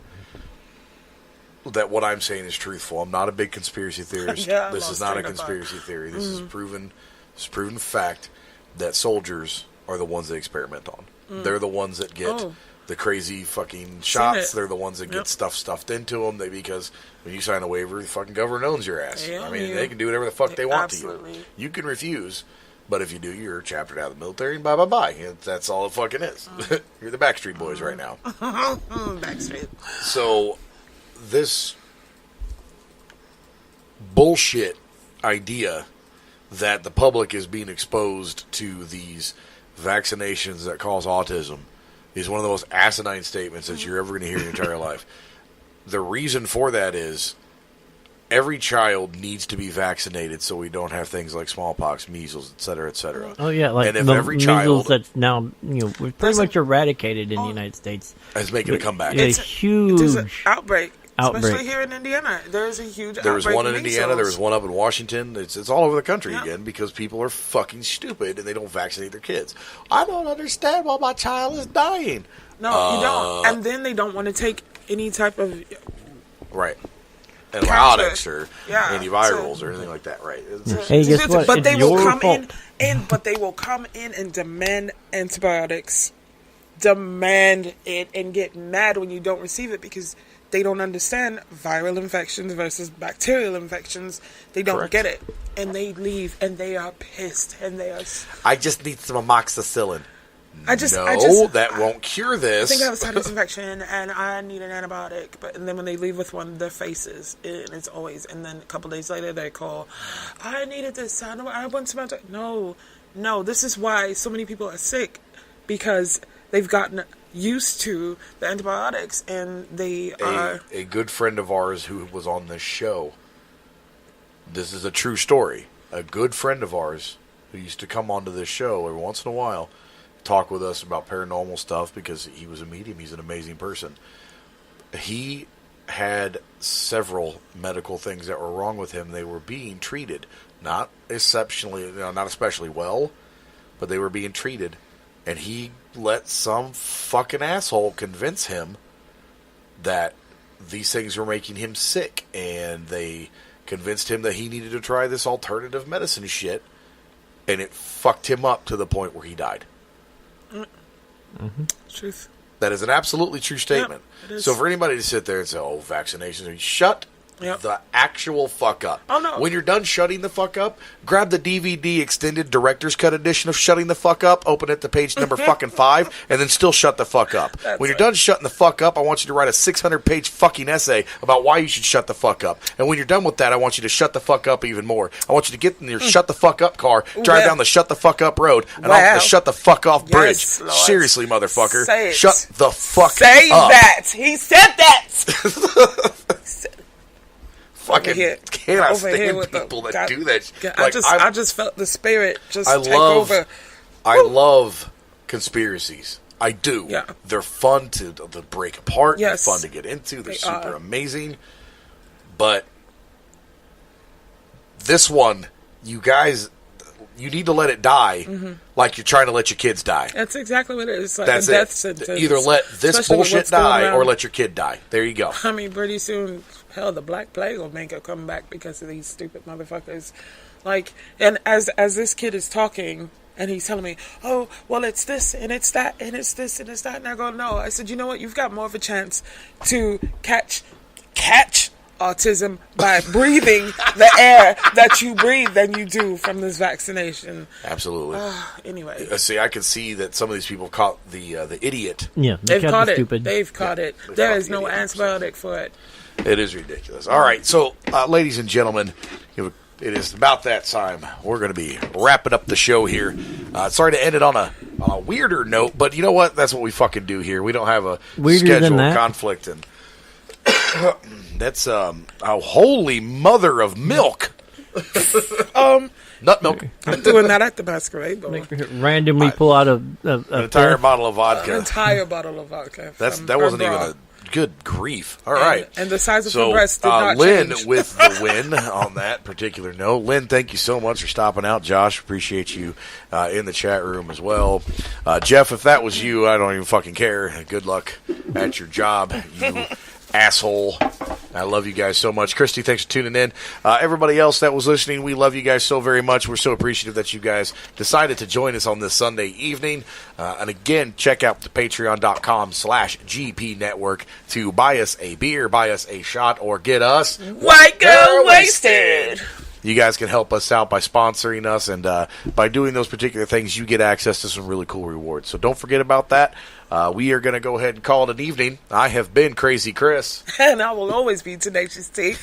that what I'm saying is truthful. I'm not a big conspiracy theorist. Yeah, this is not a conspiracy theory. This is proven fact that soldiers are the ones that experiment on. They're the ones that get the crazy fucking shots. They're the ones that get stuff stuffed into them. Because when you sign a waiver, the fucking government owns your ass. Yeah, I mean, they can do whatever the fuck they want to you. Absolutely. You can refuse, but if you do, you're chaptered out of the military and bye. That's all it fucking is. You're the Backstreet Boys right now. Backstreet. So this bullshit idea that the public is being exposed to these vaccinations that cause autism is one of the most asinine statements that you're ever going to hear in your entire life. The reason for that is every child needs to be vaccinated so we don't have things like smallpox, measles, et cetera, et cetera. Oh yeah, like and if the every measles child that's now pretty much eradicated in the United States is making a comeback. It's a huge There's an outbreak. Especially here in Indiana. There's a huge outbreak. There was one in of Indiana. measles. There was one up in Washington. It's all over the country again because people are fucking stupid and they don't vaccinate their kids. I don't understand why my child is dying. No, you don't. And then they don't want to take any type of... Right. antibiotics or yeah, antivirals or anything like that, right? Hey, guess what? But It's they will your come fault. but they will come in and demand antibiotics, demand it, and get mad when you don't receive it because they don't understand viral infections versus bacterial infections. They don't Correct. get it, and they leave, and they are pissed, and they are. I just need some amoxicillin. That won't cure this. I think I have a sinus infection and I need an antibiotic. And then when they leave with one, their faces, and it's always. And then a couple days later, they call, I needed this. I want some antibiotic. No. This is why so many people are sick, because they've gotten used to the antibiotics, and they are. A good friend of ours who was on this show. This is a true story. A good friend of ours who used to come onto this show every once in a while, talk with us about paranormal stuff because he was a medium. He's an amazing person. He had several medical things that were wrong with him. They were being treated, not especially well, but they were being treated. And he let some fucking asshole convince him that these things were making him sick, and they convinced him that he needed to try this alternative medicine shit, and it fucked him up to the point where he died. Truth. That is an absolutely true statement. Yep, so for anybody to sit there and say, oh, vaccinations, shut the actual fuck up. Oh, no. When you're done shutting the fuck up, grab the DVD extended director's cut edition of Shutting the Fuck Up, open it to page number fucking 5, and then still shut the fuck up. When you're done shutting the fuck up, I want you to write a 600-page fucking essay about why you should shut the fuck up. And when you're done with that, I want you to shut the fuck up even more. I want you to get in your shut the fuck up car, drive down the shut the fuck up road, and off the shut the fuck off bridge. Yes, Lord. Seriously, motherfucker. Say it. Shut the fuck Say up. that. He said that. Fucking here. cannot Over here stand with the- people that God- do that. I just felt the spirit take over. I love conspiracies. I do. Yeah. They're fun to break apart. Yes. They're fun to get into. They're They super are. amazing. But this one, you guys, you need to let it die like you're trying to let your kids die. That's exactly what it is. It's like That's a death it. sentence. Either let this Especially with bullshit what's going die or around. let your kid die. There you go. I mean, pretty soon, hell, the Black Plague will make a comeback because of these stupid motherfuckers. Like, and as this kid is talking, and he's telling me, oh, well, it's this, and it's that, and it's this, and it's that, and I go, no. I said, you know what? You've got more of a chance to catch autism by breathing the air that you breathe than you do from this vaccination. Absolutely. Anyway. See, I can see that some of these people caught the idiot. Yeah, They've caught it. stupid. They've caught it. they've There caught is the no idiot. antibiotic for it. It is ridiculous. All right, so ladies and gentlemen, it is about that time. We're going to be wrapping up the show here. Sorry to end it on a weirder note, but you know what? That's what we fucking do here. We don't have a Weirder than schedule that? conflict, and that's a holy mother of milk. Nut milk. I'm doing that at the masquerade ball. Randomly pull out An entire bottle of An vodka. entire bottle of vodka. That wasn't even a good grief. All right. And the size of So, her breast did not Lynn change. with the win on that particular note. Lynn, thank you so much for stopping out. Josh, appreciate you in the chat room as well. Jeff, if that was you, I don't even fucking care. Good luck at your job, you asshole. I love you guys so much. Christy, thanks for tuning in. Everybody else that was listening, we love you guys so very much. We're so appreciative that you guys decided to join us on this Sunday evening. And again, check out the patreon.com/GP Network to buy us a beer, buy us a shot, or get us White Girl Wasted. You guys can help us out by sponsoring us, and by doing those particular things, you get access to some really cool rewards. So don't forget about that. We are going to go ahead and call it an evening. I have been Crazy Chris. And I will always be Tenacious T.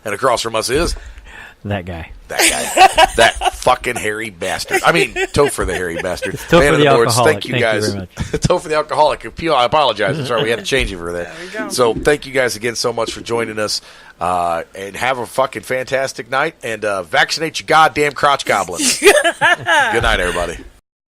And across from us is that guy. that guy. That fucking hairy bastard. I mean, Topher the hairy bastard. Topher the Boards, alcoholic. thank you guys. Very much. Topher the alcoholic. I apologize. I'm sorry we had to change it for that. There we go. So thank you guys again so much for joining us. And have a fucking fantastic night. And vaccinate your goddamn crotch goblins. Good night, everybody.